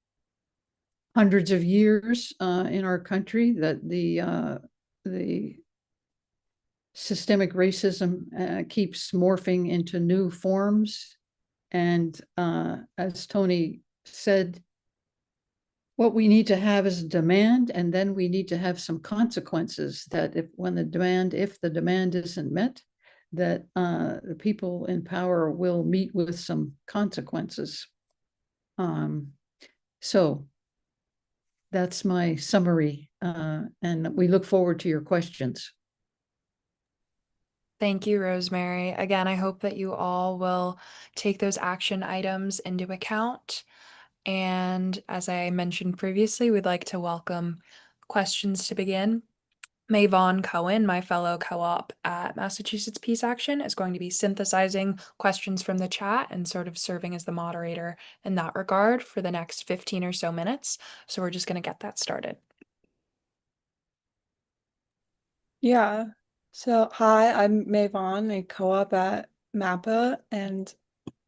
hundreds of years in our country, that the systemic racism keeps morphing into new forms. And as Tony said, What we need to have is a demand, and then we need to have some consequences that if the demand isn't met, that the people in power will meet with some consequences. So that's my summary, and we look forward to your questions. Thank you, Rosemary. Again, I hope that you all will take those action items into account. And as I mentioned previously, we'd like to welcome questions to begin. Mayvon Cohen, my fellow co-op at Massachusetts Peace Action, is going to be synthesizing questions from the chat and sort of serving as the moderator in that regard for the next 15 or so minutes. So we're just going to get that started. Yeah. So, hi, I'm Mayvon, a co-op at MAPPA, and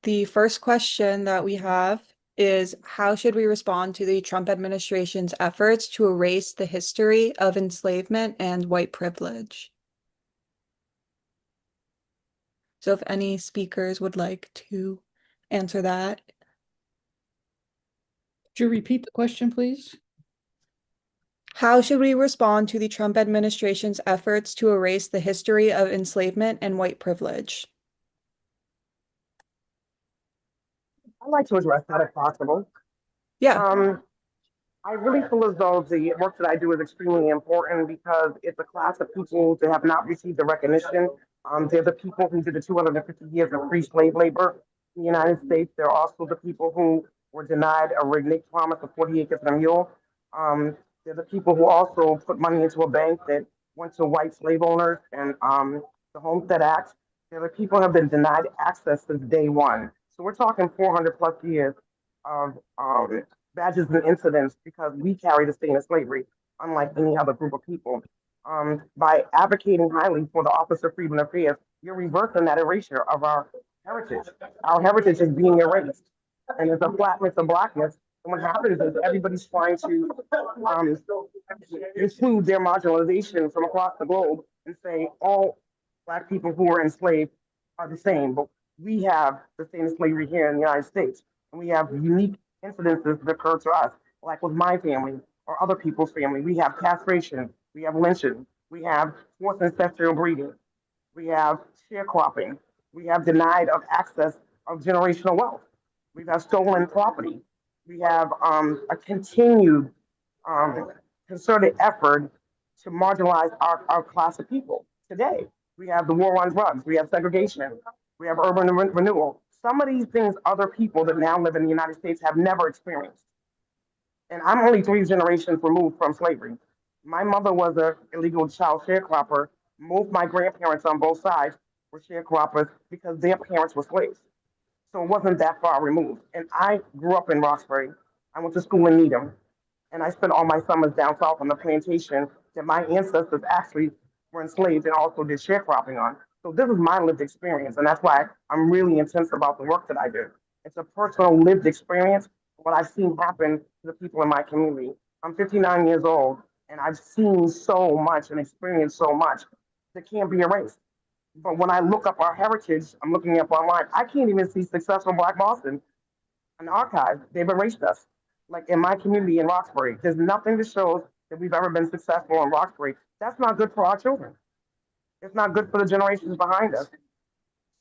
the first question that we have is how should we respond to the Trump administration's efforts to erase the history of enslavement and white privilege? So if any speakers would like to answer that. Could you repeat the question, please? How should we respond to the Trump administration's efforts to erase the history of enslavement and white privilege? I'd like to address that if possible. Yeah. I really feel as though the work that I do is extremely important because it's a class of people that have not received the recognition. They're the people who did the 250 years of free slave labor in the United States. They're also the people who were denied a reneged promise of 40 acres and a mule. They're the people who also put money into a bank that went to white slave owners and the Homestead Act. They're the people who have been denied access since day one. So we're talking 400 plus years of badges and incidents because we carry the stain of slavery, unlike any other group of people. By advocating highly for the Office of Freedom Affairs, you're reversing that erasure of our heritage. Our heritage is being erased, and there's a flatness of blackness. And what happens is everybody's trying to include their marginalization from across the globe and say all Black people who were enslaved are the same. But we have the same slavery here in the United States, and we have unique incidences that occur to us, like with my family or other people's family. We have castration, we have lynching, we have forced ancestral breeding, we have sharecropping, we have denied of access of generational wealth, we have stolen property, we have a continued concerted effort to marginalize our class of people today. We have the war on drugs, we have segregation, we have urban renewal. Some of these things other people that now live in the United States have never experienced. And I'm only 3 generations removed from slavery. My mother was an illegal child sharecropper. Both my grandparents on both sides were sharecroppers because their parents were slaves. So it wasn't that far removed. And I grew up in Roxbury. I went to school in Needham. And I spent all my summers down south on the plantation that my ancestors actually were enslaved and also did sharecropping on. So this is my lived experience, and that's why I'm really intense about the work that I do. It's a personal lived experience, what I've seen happen to the people in my community. I'm 59 years old, and I've seen so much and experienced so much that can't be erased. But when I look up our heritage, I'm looking up online, I can't even see successful Black Boston in the archive. They've erased us. Like in my community in Roxbury, there's nothing that shows that we've ever been successful in Roxbury. That's not good for our children. It's not good for the generations behind us.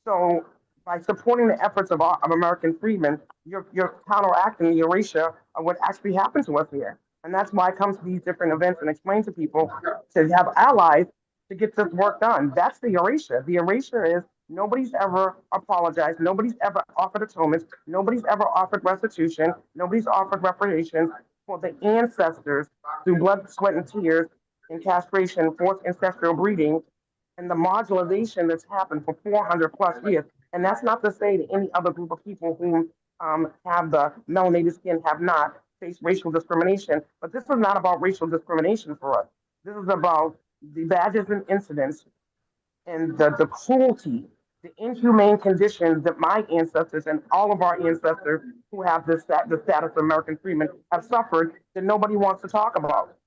So by supporting the efforts of American freedmen, you're counteracting the erasure of what actually happened to us here. And that's why I come to these different events and explain to people to have allies to get this work done. That's the erasure. The erasure is nobody's ever apologized. Nobody's ever offered atonement. Nobody's ever offered restitution. Nobody's offered reparations for the ancestors through blood, sweat, and tears, and castration, forced ancestral breeding, and the marginalization that's happened for 400 plus years. And that's not to say that any other group of people who have the melanated skin have not faced racial discrimination. But this is not about racial discrimination for us. This is about the badges and incidents and the cruelty, the inhumane conditions that my ancestors and all of our ancestors who have the status of American freedmen have suffered that nobody wants to talk about.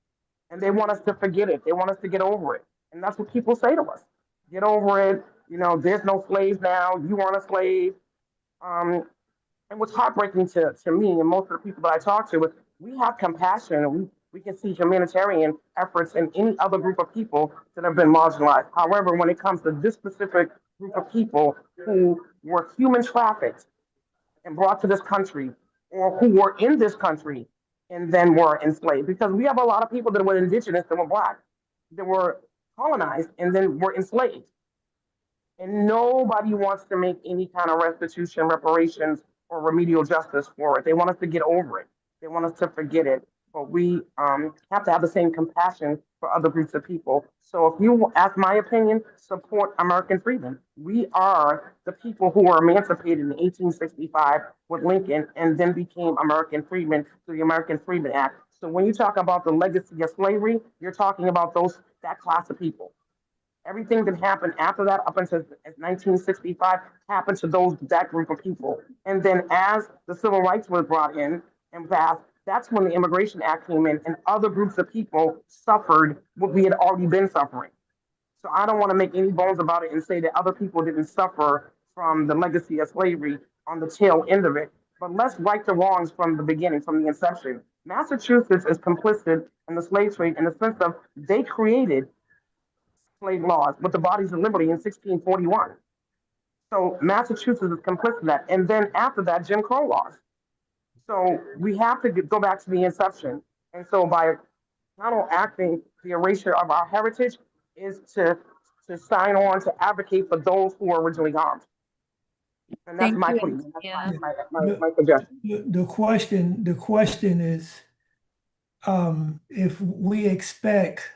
And they want us to forget it. They want us to get over it. And that's what people say to us. Get over it. You know, there's no slaves now. You weren't a slave. And what's heartbreaking to me and most of the people that I talk to is We have compassion, and we can see humanitarian efforts in any other group of people that have been marginalized. However, when it comes to this specific group of people who were human trafficked and brought to this country, or who were in this country and then were enslaved, because we have a lot of people that were indigenous, that were black, that were colonized and then were enslaved. And nobody wants to make any kind of restitution, reparations, or remedial justice for it. They want us to get over it. They want us to forget it. But we have to have the same compassion for other groups of people. So if you ask my opinion, support American freedom. We are the people who were emancipated in 1865 with Lincoln and then became American freedmen through the American Freedmen Act. So when you talk about the legacy of slavery, you're talking about that class of people. Everything that happened after that, up until 1965, happened to that group of people. And then as the civil rights was brought in and passed, that's when the Immigration Act came in and other groups of people suffered what we had already been suffering. So I don't want to make any bones about it and say that other people didn't suffer from the legacy of slavery on the tail end of it. But let's right the wrongs from the beginning, from the inception. Massachusetts is complicit in the slave trade in the sense of they created slave laws with the Bodies of Liberty in 1641. So Massachusetts is complicit in that. And then after that, Jim Crow laws. So we have to go back to the inception. And so by counteracting the erasure of our heritage is to sign on to advocate for those who were originally harmed. And that's Thank my you, plea. That's Antonia. my suggestion. The question is, if we expect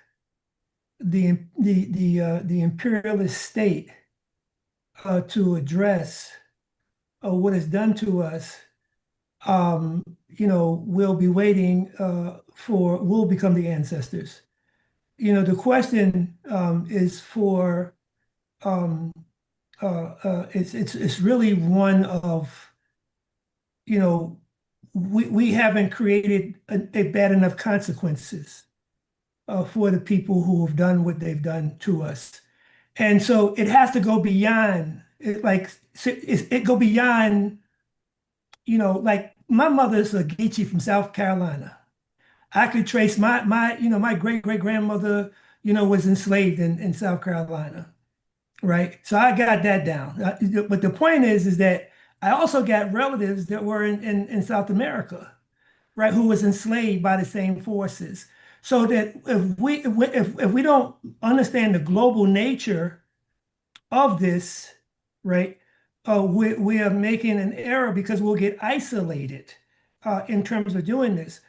the imperialist state to address what is done to us, we'll be waiting we'll become the ancestors. The question is for it's really one of, we haven't created a bad enough consequences for the people who have done what they've done to us. And so it has to go beyond, it go beyond, like my mother's a Geechee from South Carolina. I could trace my great-great-grandmother, was enslaved in South Carolina, right? So I got that down. But the point is that I also got relatives that were in South America, right, who was enslaved by the same forces. So that if we don't understand the global nature of this, right, we are making an error because we'll get isolated in terms of doing this.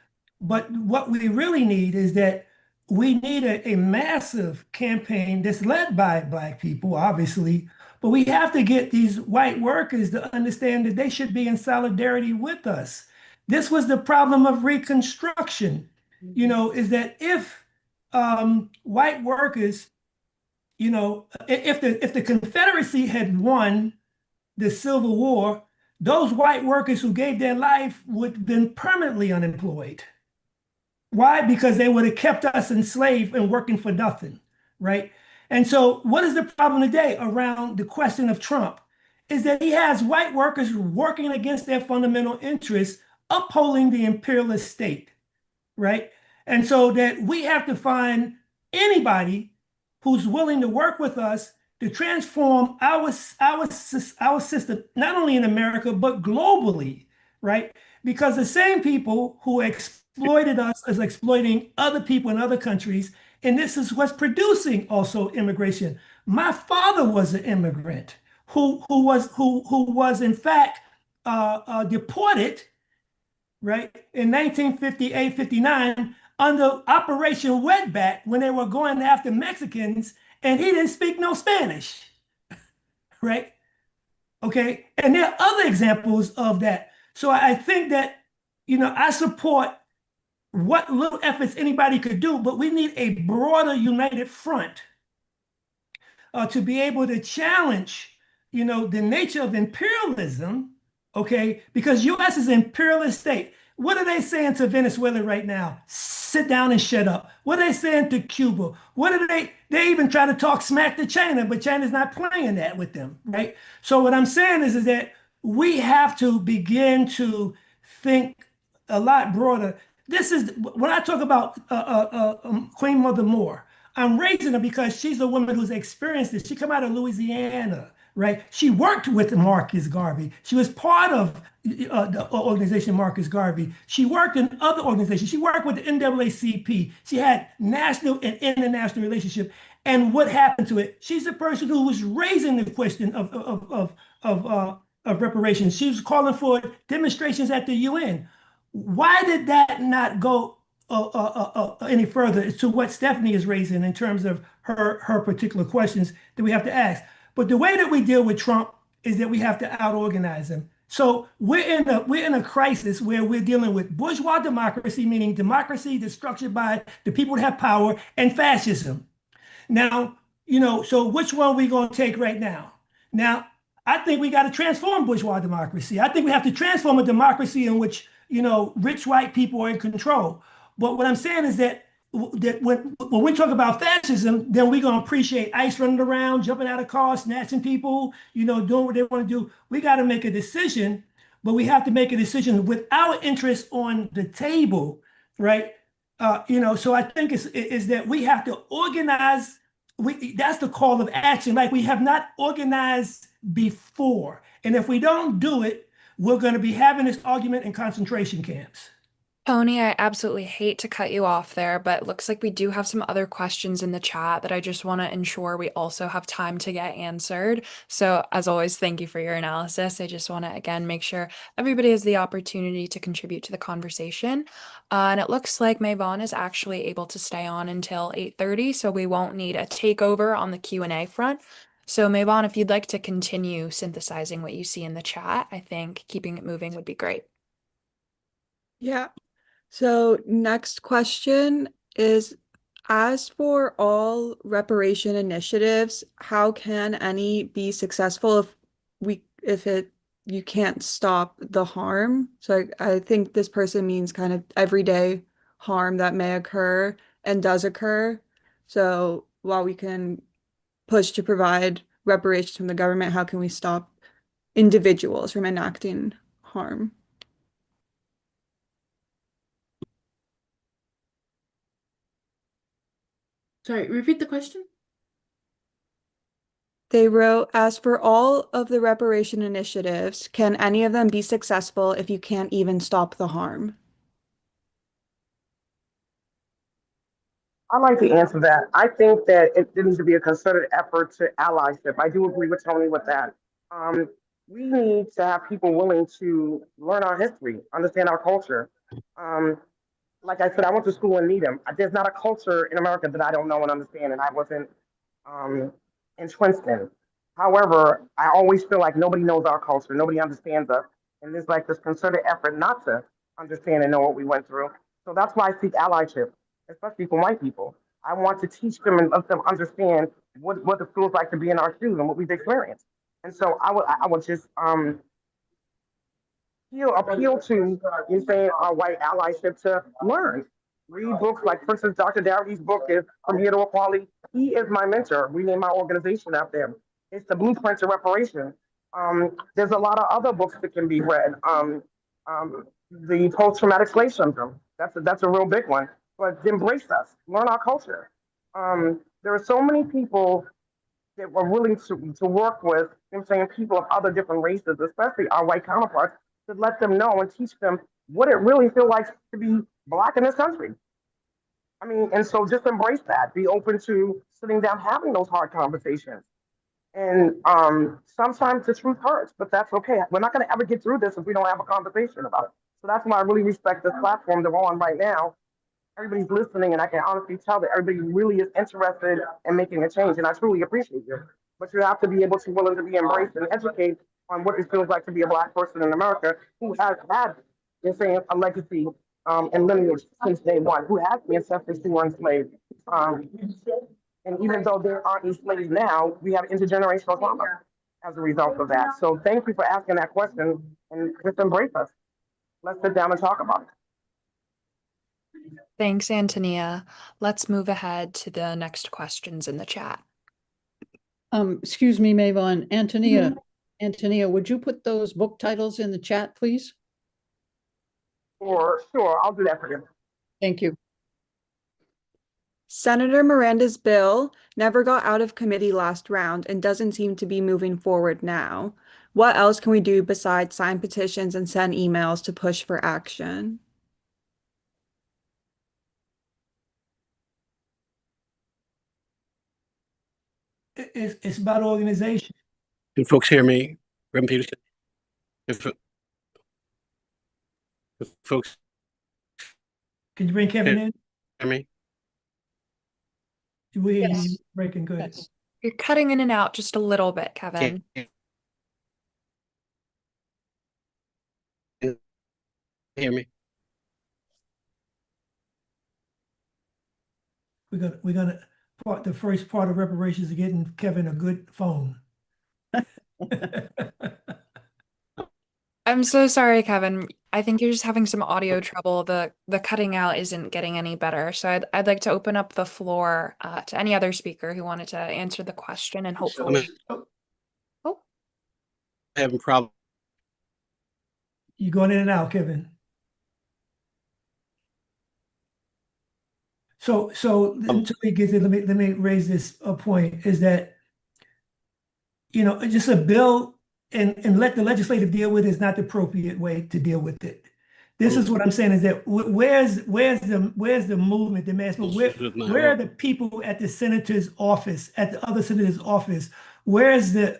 But what we really need is that we need a massive campaign that's led by Black people, obviously, but we have to get these white workers to understand that they should be in solidarity with us. This was the problem of Reconstruction, is that if white workers, if the Confederacy had won the Civil War, those white workers who gave their life would have been permanently unemployed. Why? Because they would have kept us enslaved and working for nothing, right? And so what is the problem today around the question of Trump? Is that he has white workers working against their fundamental interests, upholding the imperialist state, right? And so that we have to find anybody who's willing to work with us to transform our system, not only in America, but globally, right? Because the same people who exploited us as exploiting other people in other countries, and this is what's producing also immigration. My father was an immigrant who was in fact deported, right, in 1958, 59 under Operation Wetback when they were going after Mexicans, and he didn't speak no Spanish, right? Okay, and there are other examples of that. So I think that, I support what little efforts anybody could do, but we need a broader united front to be able to challenge, the nature of imperialism, okay? Because U.S. is an imperialist state. What are they saying to Venezuela right now? Sit down and shut up. What are they saying to Cuba? What are they even try to talk smack to China, but China's not playing that with them, right? So what I'm saying is that we have to begin to think a lot broader. This is when I talk about Queen Mother Moore. I'm raising her because she's a woman who's experienced this. She come out of Louisiana, right? She worked with Marcus Garvey. She was part of the organization Marcus Garvey. She worked in other organizations. She worked with the NAACP. She had national and international relationship. And what happened to it? She's the person who was raising the question of reparations. She was calling for demonstrations at the UN. Why did that not go any further to what Stephanie is raising in terms of her particular questions that we have to ask? But the way that we deal with Trump is that we have to out-organize him. So we're in a crisis where we're dealing with bourgeois democracy, meaning democracy that's structured by the people that have power, and fascism. Now, so which one are we going to take right now? Now, I think we got to transform bourgeois democracy. I think we have to transform a democracy in which, rich white people are in control. But what I'm saying is that when we talk about fascism, then we're going to appreciate ICE running around, jumping out of cars, snatching people, doing what they want to do. We got to make a decision, but we have to make a decision with our interests on the table, right? So I think is that we have to organize. That's the call of action. Like we have not organized before. And if we don't do it, we're going to be having this argument in concentration camps. Tony, I absolutely hate to cut you off there, but it looks like we do have some other questions in the chat that I just want to ensure we also have time to get answered. So as always, thank you for your analysis. I just want to, again, make sure everybody has the opportunity to contribute to the conversation. And it looks like Mayvon is actually able to stay on until 8:30, so we won't need a takeover on the Q&A front. So Mayvon, if you'd like to continue synthesizing what you see in the chat, I think keeping it moving would be great. Yeah. So next question is, as for all reparation initiatives, how can any be successful if you can't stop the harm? So I think this person means kind of everyday harm that may occur and does occur. So while we can push to provide reparations from the government, how can we stop individuals from enacting harm? Sorry, repeat the question. They wrote, as for all of the reparation initiatives, can any of them be successful if you can't even stop the harm? I'd like to answer that. I think that it needs to be a concerted effort to allyship. I do agree with Tony with that. We need to have people willing to learn our history, understand our culture. Like I said, I went to school in Needham. There's not a culture in America that I don't know and understand, and I wasn't entrenched in. However, I always feel like nobody knows our culture, nobody understands us, and there's like this concerted effort not to understand and know what we went through. So that's why I seek allyship, especially for white people. I want to teach them and let them understand what it feels like to be in our shoes and what we've experienced. And so I would just appeal to our white allyship to learn. Read books like, for instance, Dr. Dowdy's book is From Here to Equality. He is my mentor. We named our organization after him. It's the blueprint to reparation. There's a lot of other books that can be read. The post-traumatic slave syndrome. That's a real big one. But embrace us, learn our culture. There are so many people that were willing to work with, people of other different races, especially our white counterparts, to let them know and teach them what it really feels like to be Black in this country. I mean, and so just embrace that. Be open to sitting down, having those hard conversations. And sometimes the truth hurts, but that's okay. We're not going to ever get through this if we don't have a conversation about it. So that's why I really respect this platform that we're on right now. Everybody's listening, and I can honestly tell that everybody really is interested in making a change, and I truly appreciate you. But you have to be able to willing to be embraced and educate on what it feels like to be a Black person in America who has had, a legacy and lineage since day one, who has ancestors who were enslaved. And even though there aren't enslaved now, we have intergenerational trauma as a result of that. So thank you for asking that question, and just embrace us. Let's sit down and talk about it. Thanks, Antonia. Let's move ahead to the next questions in the chat. Excuse me, Mayvon. Antonia, would you put those book titles in the chat, please? Sure, I'll do that for you. Thank you. Senator Miranda's bill never got out of committee last round and doesn't seem to be moving forward now. What else can we do besides sign petitions and send emails to push for action? It's about organization. Can folks hear me? Reverend Peterson? If folks Can you bring Kevin in? hear me? We hear you. Yes. You're breaking good. Yes. You're cutting in and out just a little bit, Kevin. Hear me? We're gonna the first part of reparations is getting Kevin a good phone. I'm so sorry, Kevin. I think you're just having some audio trouble. The cutting out isn't getting any better. So I'd like to open up the floor to any other speaker who wanted to answer the question and hopefully. I'm having problems. You going in and out, Kevin. So until he gets it, let me raise this point, is that, you know, just a bill and let the legislative deal with it is not the appropriate way to deal with it. This is what I'm saying, is that where's the movement, the mass movement? Where are the people at the senator's office, at the other senator's office? Where's the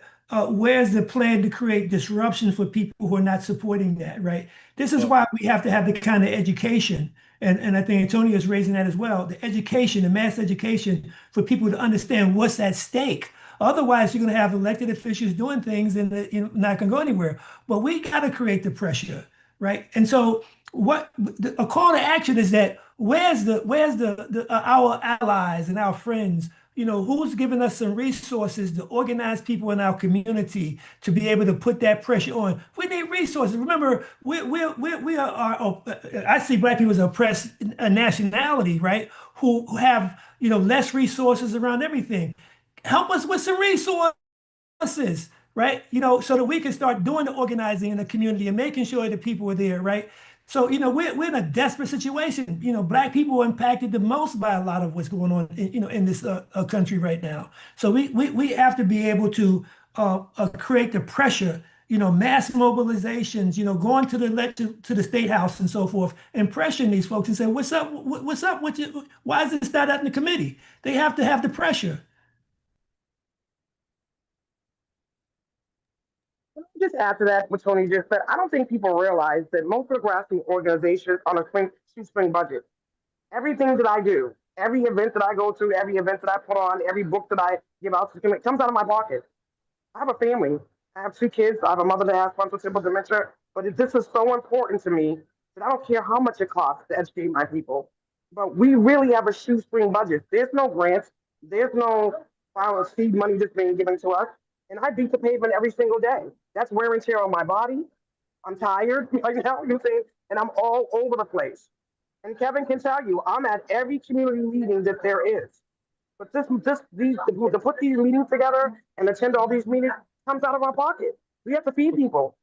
plan to create disruption for people who are not supporting that, right? This is why we have to have the kind of education, and I think Antonio is raising that as well, the education, the mass education for people to understand what's at stake. Otherwise, you're going to have elected officials doing things and you're not going to go anywhere. But we got to create the pressure, right? And so, a call to action is that where's our allies and our friends? You know, who's giving us some resources to organize people in our community to be able to put that pressure on? We need resources. Remember, we are I see Black people as an oppressed nationality, right? Who have, you know, less resources around everything. Help us with some resources, right? You know, so that we can start doing the organizing in the community and making sure that people are there, right? So, you know, we're in a desperate situation. You know, Black people are impacted the most by a lot of what's going on, in this country right now. So we have to be able to create the pressure, you know, mass mobilizations, you know, going to the state house and so forth, and pressuring these folks and say, what's up? What's up? Why is this not out in the committee? They have to have the pressure. Just add to that what Tony just said. I don't think people realize that most of the grassroots organizations on a shoestring budget. Everything that I do, every event that I go to, every event that I put on, every book that I give out, it comes out of my pocket. I have a family. I have 2 kids. I have a mother that has frontotemporal dementia. But this is so important to me that I don't care how much it costs to educate my people. But we really have a shoestring budget. There's no grants. There's no seed money that's being given to us. And I beat the pavement every single day. That's wear and tear on my body. I'm tired right now, you think, and I'm all over the place. And Kevin can tell you, I'm at every community meeting that there is. But to put these meetings together and attend all these meetings comes out of our pocket. We have to feed people.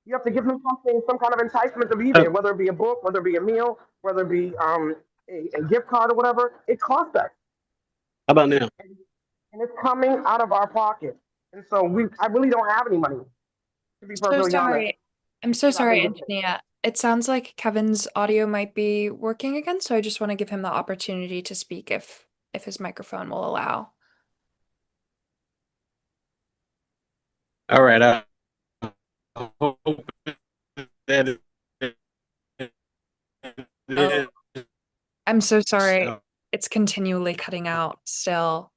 You have to give them something, some kind of enticement to be there, whether it be a book, whether it be a meal, whether it be a gift card or whatever. It costs us. How about now? And it's coming out of our pocket. And so I really don't have any money, to be perfectly honest. I'm so sorry, Antonia. It sounds like Kevin's audio might be working again, so I just want to give him the opportunity to speak if his microphone will allow. All right. I hope that Oh, I'm so sorry. It's continually cutting out still.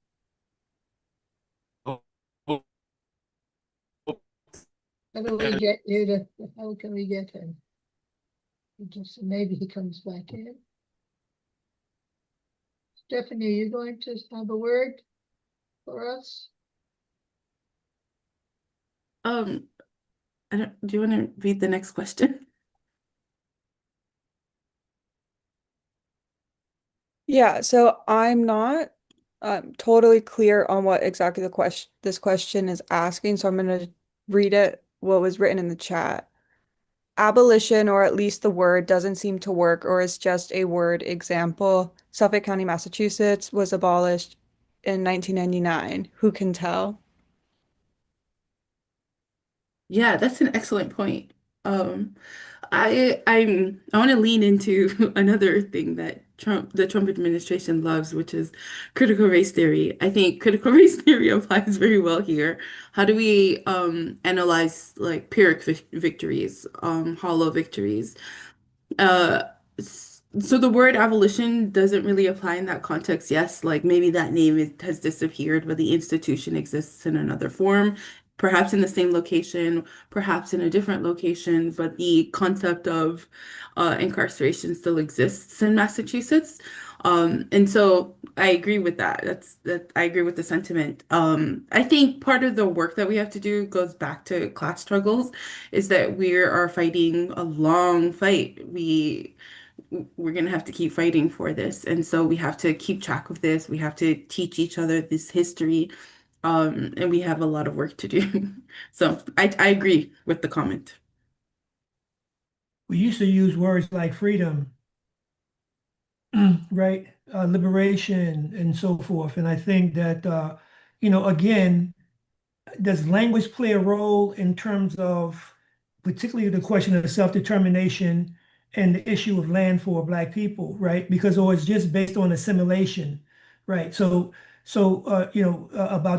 How do we get you to, how can we get him? Just maybe he comes back in. Stephanie, are you going to have a word for us? Do you want to read the next question? Yeah, so I'm not totally clear on what exactly this question is asking, so I'm going to read it, what was written in the chat. abolition, or at least the word, doesn't seem to work or is just a word. Example, Suffolk County, Massachusetts was abolished in 1999. Who can tell? Yeah, that's an excellent point. Um, I want to lean into another thing that the Trump administration loves, which is critical race theory. I think critical race theory applies very well here. How do we analyze like Pyrrhic victories, hollow victories? Uh, so the word abolition doesn't really apply in that context. Yes, like maybe that name has disappeared, but the institution exists in another form, perhaps in the same location, perhaps in a different location, but the concept of incarceration still exists in Massachusetts. And so I agree with that. I agree with the sentiment. I think part of the work that we have to do goes back to class struggles, is that we are fighting a long fight. We're going to have to keep fighting for this. And so we have to keep track of this. We have to teach each other this history. And we have a lot of work to do. So I agree with the comment. We used to use words like freedom, right? Liberation and so forth. And I think that, again, does language play a role in terms of particularly the question of self-determination and the issue of land for Black people, right? Because or it's just based on assimilation, right? About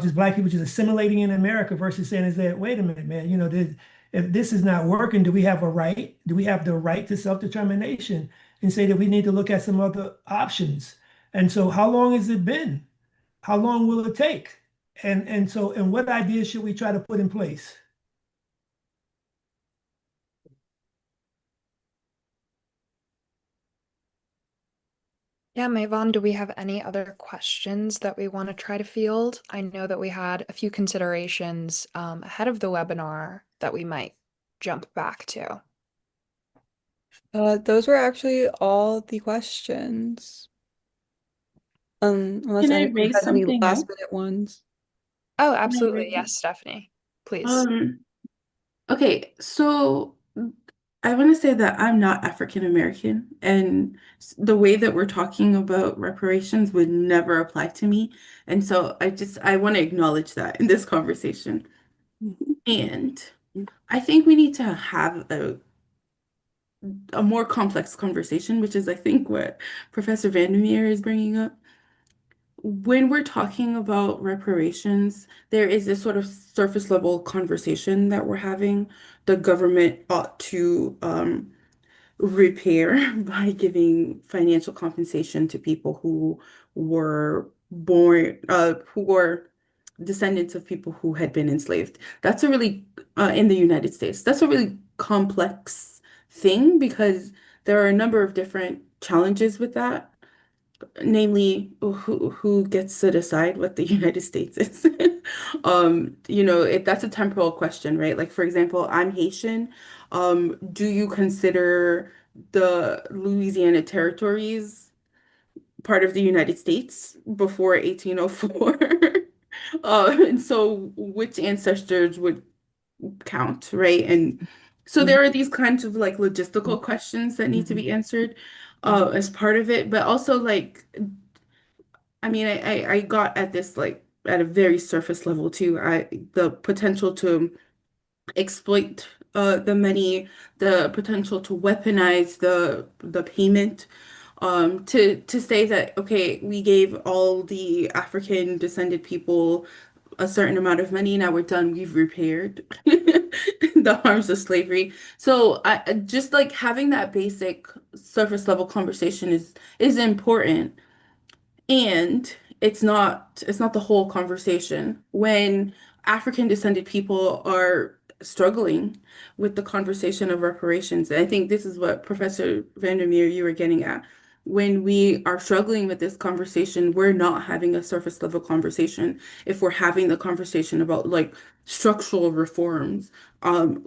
just Black people just assimilating in America versus saying is that, wait a minute, man, if this is not working, do we have a right? Do we have the right to self-determination? And say that we need to look at some other options. And so how long has it been? How long will it take? And what ideas should we try to put in place? Yeah, Mayvon, do we have any other questions that we want to try to field? I know that we had a few considerations ahead of the webinar that we might jump back to. Those were actually all the questions. Unless Can I anyone raise has any something last else? minute ones. Oh, absolutely. Yes, Stephanie, please. Okay, so I want to say that I'm not African American, and the way that we're talking about reparations would never apply to me. And so I want to acknowledge that in this conversation. And I think we need to have a more complex conversation, which is I think what Professor Vandermeer is bringing up. When we're talking about reparations, there is this sort of surface level conversation that we're having. The government ought to repair by giving financial compensation to people who were born, who were descendants of people who had been enslaved. That's a really, in the United States, that's a really complex thing because there are a number of different challenges with that. Namely, who gets to decide what the United States is? That's a temporal question, right? Like, for example, I'm Haitian. Do you consider the Louisiana territories part of the United States before 1804? And so which ancestors would count, right? And so there are these kinds of like logistical questions that need to be answered as part of it, but also like I mean, I got at this like at a very surface level too. The potential to exploit the money, the potential to weaponize the payment, to say that okay, we gave all the African descended people a certain amount of money, now we're done, we've repaired the harms of slavery. So I just like having that basic surface level conversation is important. And it's not the whole conversation. When African descended people are struggling with the conversation of reparations, and I think this is what Professor Vandermeer you were getting at. When we are struggling with this conversation, we're not having a surface level conversation. If we're having the conversation about like structural reforms,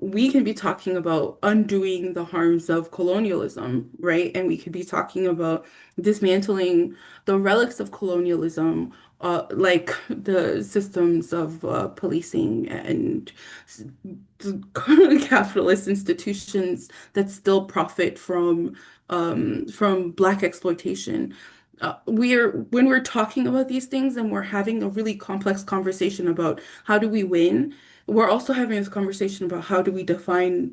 we can be talking about undoing the harms of colonialism, right? And we could be talking about dismantling the relics of colonialism like the systems of policing and capitalist institutions that still profit from Black exploitation. When we're talking about these things and we're having a really complex conversation about how do we win, we're also having this conversation about how do we define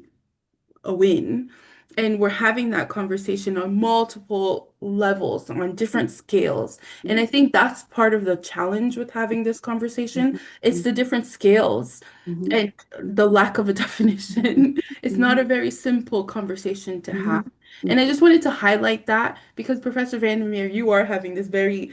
a win. And we're having that conversation on multiple levels, on different scales. And I think that's part of the challenge with having this conversation. It's the different scales and the lack of a definition. It's not a very simple conversation to have. And I just wanted to highlight that because Professor Vandermeer, you are having this very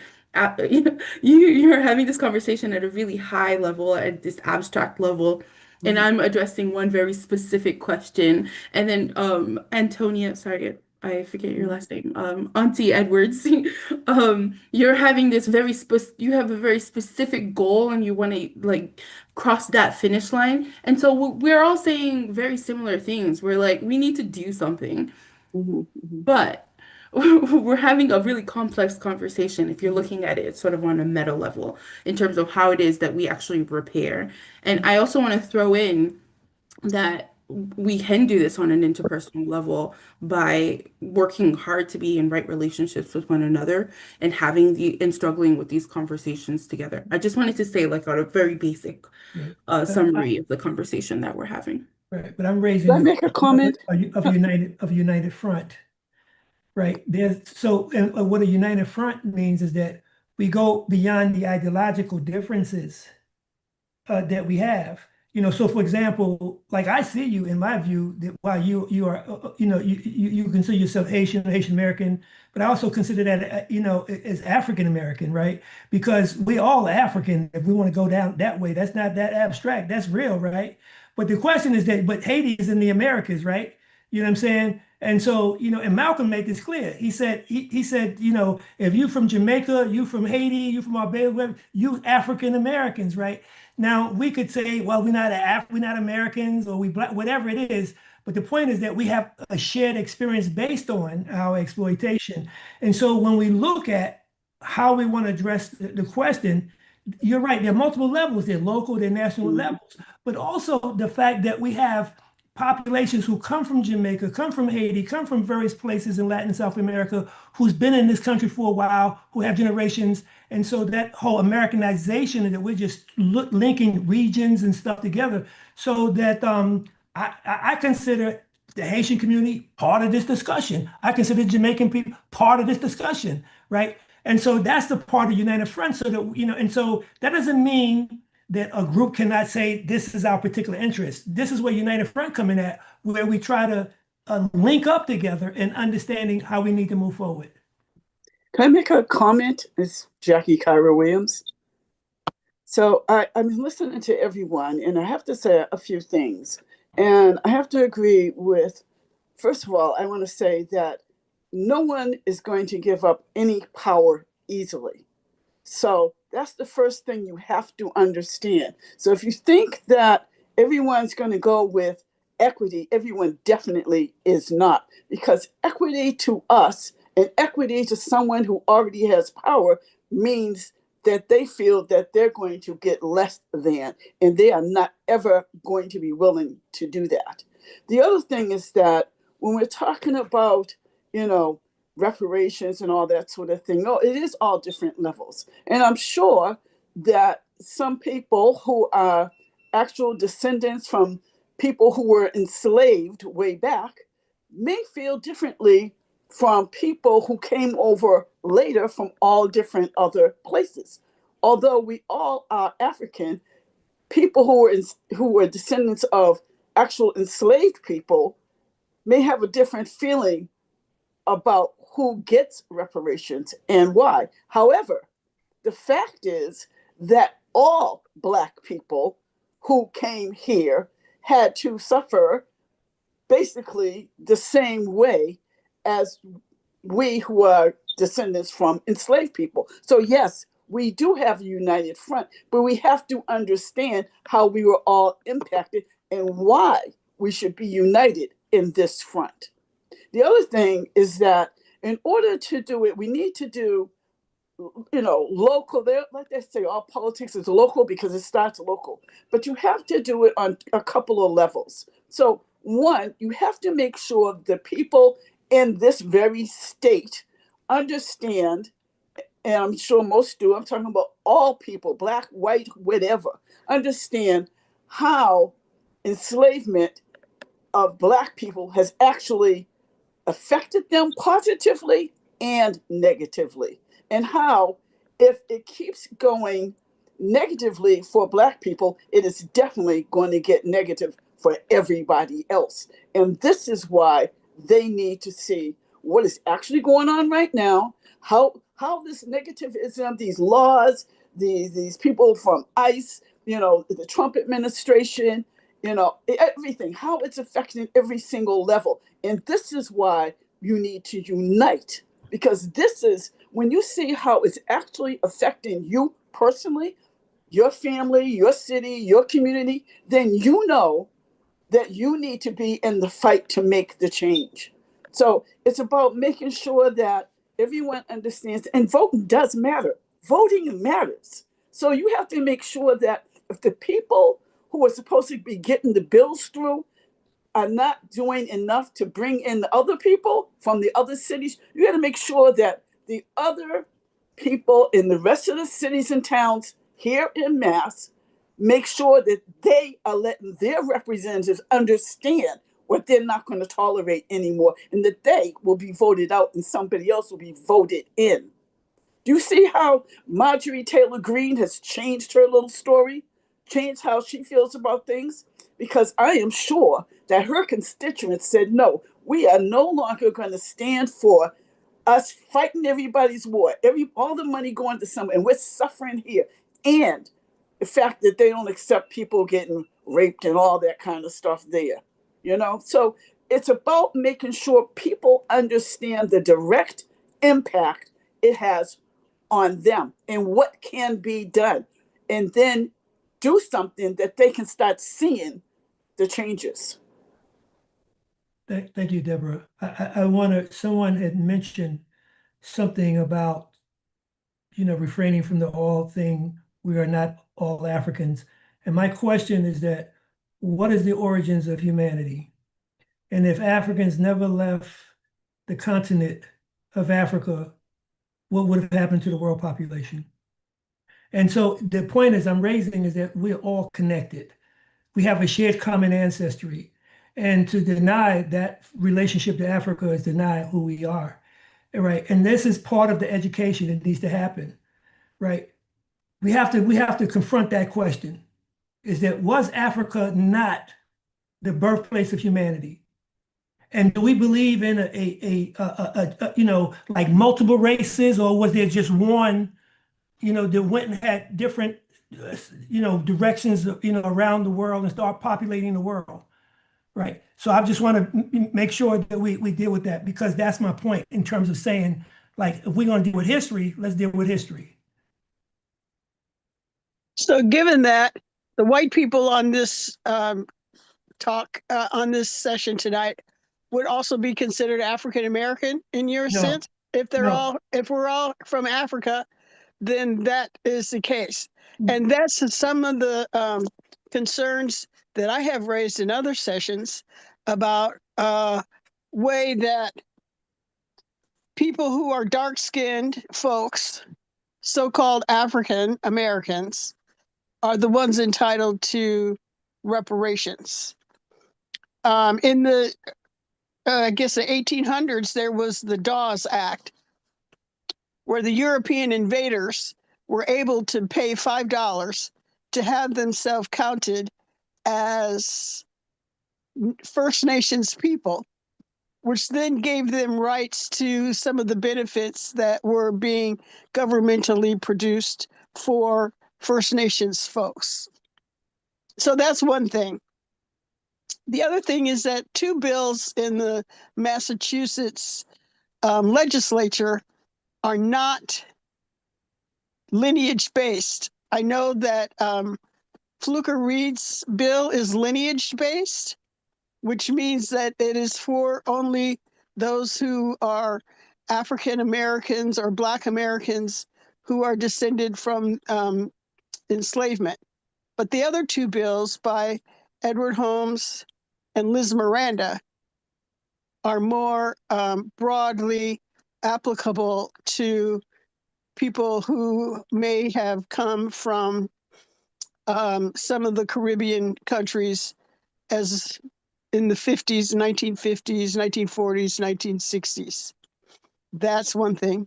you're having this conversation at a really high level, at this abstract level. And I'm addressing one very specific question. And then Antonia, sorry, I forget your last name. Auntie Edwards, you're having this you have a very specific goal and you want to like cross that finish line. And so we're all saying very similar things. We're like, we need to do something. But we're having a really complex conversation if you're looking at it sort of on a meta level in terms of how it is that we actually repair. And I also want to throw in that we can do this on an interpersonal level by working hard to be in right relationships with one another and struggling with these conversations together. I just wanted to say like a very basic summary of the conversation that we're having. Right, but I'm raising. Can I make a comment? Of United Front. Right. And what a united front means is that we go beyond the ideological differences that we have. So for example, like I see you in my view that while you are, you consider yourself Haitian American, but I also consider that, as African American, right? Because we all are African. If we want to go down that way, that's not that abstract. That's real, right? But the question is but Haiti is in the Americas, right? You know what I'm saying? And so, and Malcolm made this clear. He said, if you from Jamaica, you from Haiti, you from Barbados, you African Americans, right? Now we could say, well, we're not Americans or we Black, whatever it is. But the point is that we have a shared experience based on our exploitation. And so when we look at how we want to address the question, you're right. There are multiple levels. They're local, they're national levels, but also the fact that we have populations who come from Jamaica, come from Haiti, come from various places in Latin and South America, who's been in this country for a while, who have generations. And so that whole Americanization that we're just linking regions and stuff together, so that I consider the Haitian community part of this discussion. I consider Jamaican people part of this discussion, right? And so that's the part of United Front. So that, and so that doesn't mean that a group cannot say this is our particular interest. This is where United Front come in at, where we try to link up together in understanding how we need to move forward. Can I make a comment? It's Jackie Kyra Williams. So I'm listening to everyone, and I have to say a few things. And I have to agree with, first of all, I want to say that no one is going to give up any power easily. So that's the first thing you have to understand. So if you think that everyone's going to go with equity, everyone definitely is not. Because equity to us and equity to someone who already has power means that they feel that they're going to get less than, and they are not ever going to be willing to do that. The other thing is that when we're talking about, reparations and all that sort of thing. No, it is all different levels. And I'm sure that some people who are actual descendants from people who were enslaved way back may feel differently from people who came over later from all different other places. Although we all are African, people who were descendants of actual enslaved people may have a different feeling about who gets reparations and why. However, the fact is that all Black people who came here had to suffer basically the same way as we who are descendants from enslaved people. So yes, we do have a united front, but we have to understand how we were all impacted and why we should be united in this front. The other thing is that in order to do it, we need to do local. Like they say, all politics is local because it starts local. But you have to do it on a couple of levels. So one, you have to make sure the people in this very state understand, and I'm sure most do, I'm talking about all people, black, white, whatever, understand how enslavement of black people has actually affected them positively and negatively, and how if it keeps going negatively for black people, it is definitely going to get negative for everybody else. And this is why they need to see what is actually going on right now, how this negativism, these laws, these people from ICE, the Trump administration, everything, how it's affecting every single level. And this is why you need to unite, because this is when you see how it's actually affecting you personally, your family, your city, your community, then you know that you need to be in the fight to make the change. So it's about making sure that everyone understands, and voting does matter. Voting matters. So you have to make sure that if the people who are supposed to be getting the bills through are not doing enough to bring in the other people from the other cities, you got to make sure that the other people in the rest of the cities and towns here in Mass make sure that they are letting their representatives understand what they're not going to tolerate anymore, and that they will be voted out and somebody else will be voted in. Do you see how Marjorie Taylor Greene has changed her little story, changed how she feels about things? Because I am sure that her constituents said, no, we are no longer going to stand for us fighting everybody's war, all the money going to someone, and we're suffering here. And the fact that they don't accept people getting raped and all that kind of stuff there, So it's about making sure people understand the direct impact it has on them and what can be done, and then do something that they can start seeing the changes. Thank you, Deborah. I want to, someone had mentioned something about, refraining from the all thing, we are not all Africans. And my question is that, what is the origins of humanity? And if Africans never left the continent of Africa, what would have happened to the world population? And so the point is I'm raising is that we're all connected. We have a shared common ancestry. And to deny that relationship to Africa is deny who we are. Right. And this is part of the education that needs to happen. Right. We have to confront that question. Is that, was Africa not the birthplace of humanity? And do we believe in like multiple races, or was there just one, that went and had different, directions, around the world and start populating the world? Right. So I just want to make sure that we deal with that, because that's my point in terms of saying, like, if we're going to deal with history, let's deal with history. So given that, the white people on this talk, on this session tonight, would also be considered African American in your sense? If we're all from Africa, then that is the case. And that's some of the concerns that I have raised in other sessions about way that people who are dark-skinned folks, so-called African Americans, are the ones entitled to reparations. In the, I guess the 1800s, there was the Dawes Act, where the European invaders were able to pay $5 to have themselves counted as First Nations people, which then gave them rights to some of the benefits that were being governmentally produced for First Nations folks. So that's one thing. The other thing is that two bills in the Massachusetts legislature are not lineage based. I know that Fluker Reed's bill is lineage based, which means that it is for only those who are African Americans or Black Americans who are descended from enslavement. But the other two bills by Edward Holmes and Liz Miranda are more broadly applicable to people who may have come from some of the Caribbean countries as in the 50s, 1950s, 1940s, 1960s. That's one thing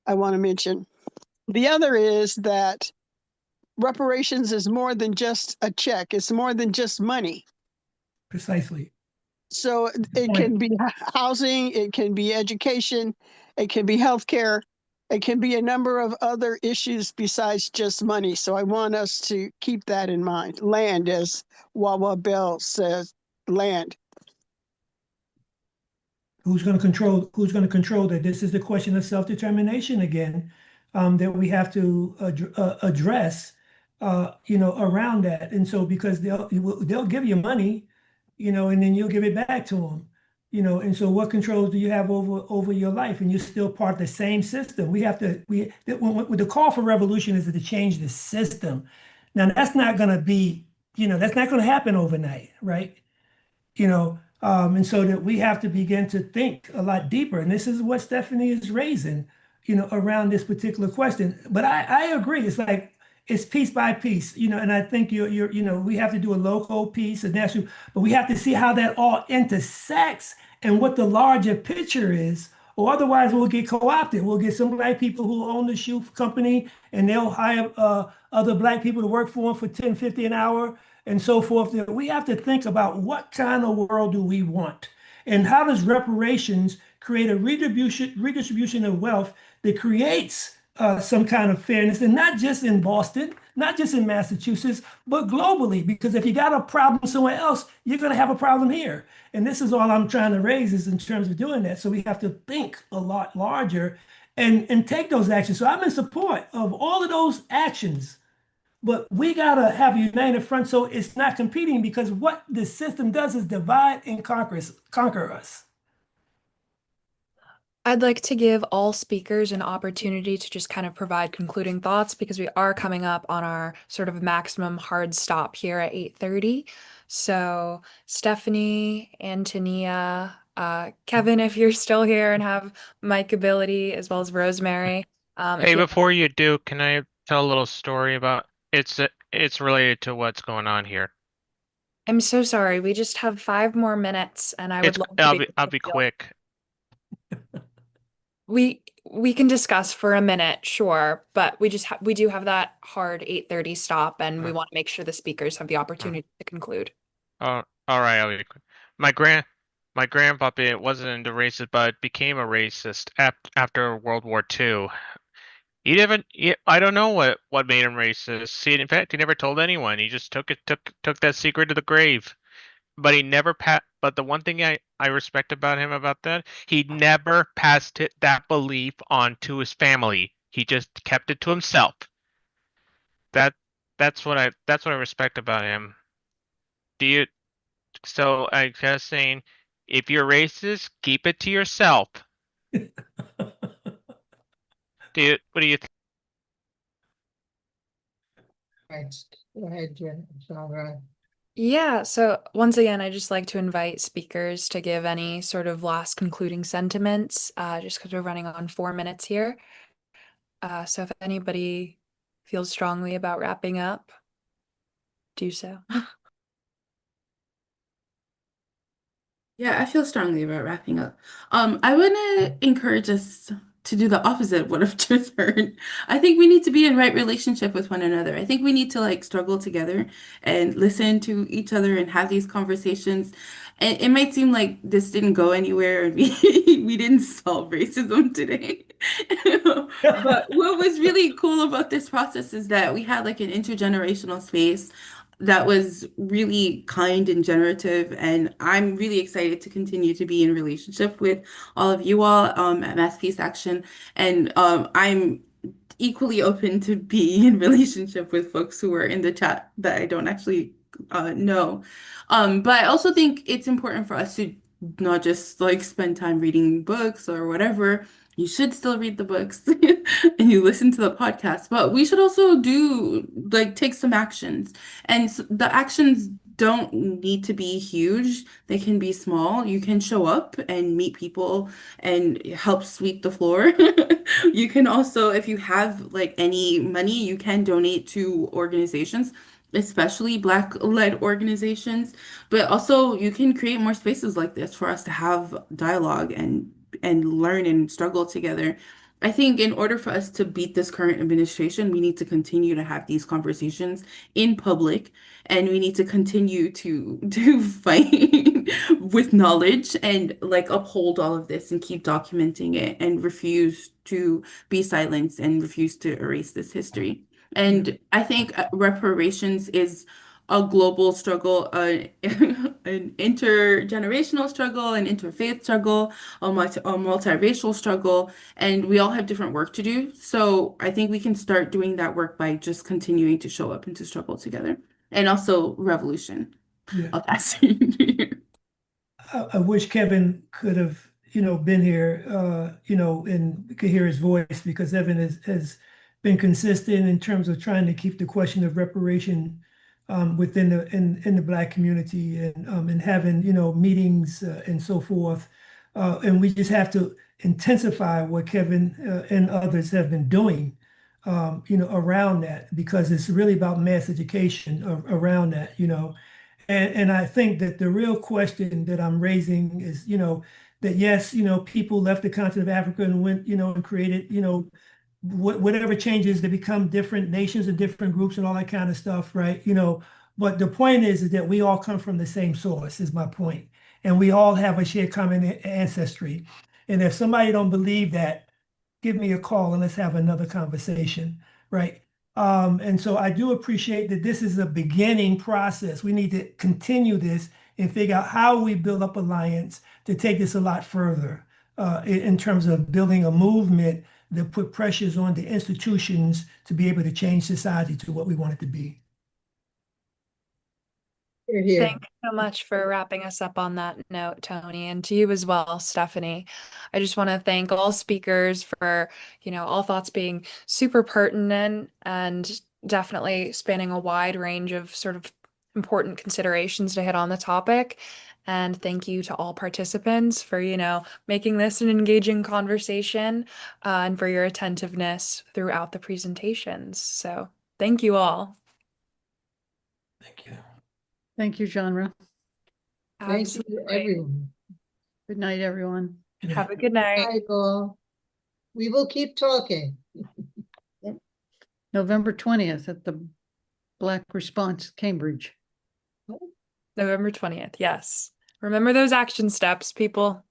I want to mention. The other is that reparations is more than just a check. It's more than just money. Precisely. So it can be housing, it can be education, it can be healthcare, it can be a number of other issues besides just money. So I want us to keep that in mind. Land, as Wawa Bell says, land. Who's going to control that? This is the question of self-determination again, that we have to address, around that. And so because they'll give you money, and then you'll give it back to them, and so what controls do you have over your life? And you're still part of the same system. The call for revolution is to change the system. Now that's not going to be, that's not going to happen overnight, right? And so that we have to begin to think a lot deeper. And this is what Stephanie is raising, around this particular question. But I agree. It's like, it's piece by piece, and I think we have to do a local piece, a national, but we have to see how that all intersects and what the larger picture is, or otherwise we'll get co-opted. We'll get some black people who own the shoe company and they'll hire other black people to work for them for 10, 50 an hour and so forth. We have to think about what kind of world do we want? And how does reparations create a redistribution of wealth that creates some kind of fairness, and not just in Boston, not just in Massachusetts, but globally, because if you got a problem somewhere else, you're going to have a problem here. And this is all I'm trying to raise is in terms of doing that. So we have to think a lot larger and take those actions. So I'm in support of all of those actions. But we got to have a united front so it's not competing, because what the system does is divide and conquer us. I'd like to give all speakers an opportunity to just kind of provide concluding thoughts, because we are coming up on our sort of maximum hard stop here at 8:30. So Stephanie, Antonia, Kevin, if you're still here and have mic ability, as well as Rosemary. Hey, before you do, can I tell a little story about it's related to what's going on here. I'm so sorry. We just have 5 more minutes, and I would love to I'll be quick. We can discuss for a minute, sure, but we do have that hard 8:30 stop, and we want to make sure the speakers have the opportunity to conclude. Oh, all right. I'll be quick. My grandpa wasn't into races, but became a racist after World War II. I don't know what made him racist. See, in fact, he never told anyone. He just took that secret to the grave. But he never but the one thing I respect about him about that, he never passed that belief on to his family. He just kept it to himself. That's what I respect about him. So I guess saying, if you're racist, keep it to yourself. What do you think? Right. Go ahead, Jen. It's all right. Yeah, so once again, I just like to invite speakers to give any sort of last concluding sentiments, just because we're running on 4 minutes here. So if anybody feels strongly about wrapping up, do so. Yeah, I feel strongly about wrapping up. I want to encourage us to do the opposite of what I've just heard. I think we need to be in right relationship with one another. I think we need to like struggle together and listen to each other and have these conversations. And it might seem like this didn't go anywhere and we didn't solve racism today. But what was really cool about this process is that we had like an intergenerational space that was really kind and generative, and I'm really excited to continue to be in relationship with all of you all at Mass Peace Action, and I'm equally open to be in relationship with folks who are in the chat that I don't actually know. But I also think it's important for us to not just like spend time reading books or whatever, you should still read the books and you listen to the podcast, but we should also take some actions. And the actions don't need to be huge. They can be small. You can show up and meet people and help sweep the floor. You can also, if you have like any money, you can donate to organizations, especially Black-led organizations. But also you can create more spaces like this for us to have dialogue and learn and struggle together. I think in order for us to beat this current administration, we need to continue to have these conversations in public, and we need to continue to fight with knowledge and like uphold all of this and keep documenting it and refuse to be silenced and refuse to erase this history. And I think reparations is a global struggle, an intergenerational struggle, an interfaith struggle, a multiracial struggle, and we all have different work to do. So I think we can start doing that work by just continuing to show up and to struggle together. And also revolution. Yeah. I'll pass. I wish Kevin could have, been here, and could hear his voice, because Evan has been consistent in terms of trying to keep the question of reparation within the Black community, and having, meetings and so forth. And we just have to intensify what Kevin and others have been doing, around that, because it's really about mass education around that, And I think that the real question that I'm raising is, that yes, people left the continent of Africa and went, and created, whatever changes, they become different nations and different groups and all that kind of stuff, right? But the point is that we all come from the same source, is my point. And we all have a shared common ancestry. And if somebody don't believe that, give me a call and let's have another conversation, right? And so I do appreciate that this is a beginning process. We need to continue this and figure out how we build up alliance to take this a lot further, in terms of building a movement that put pressures on the institutions to be able to change society to what we want it to be. Here. Thank you so much for wrapping us up on that note, Tony, and to you as well, Stephanie. I just want to thank all speakers for, all thoughts being super pertinent and definitely spanning a wide range of sort of important considerations to hit on the topic. And thank you to all participants for, making this an engaging conversation, and for your attentiveness throughout the presentations. So thank you all. Thank you. Thank you, Genre. Thank you to everyone. Good night, everyone. Have a good night. Bye, all. We will keep talking. November 20th at the Black Response, Cambridge. November 20th, yes. Remember those action steps, people.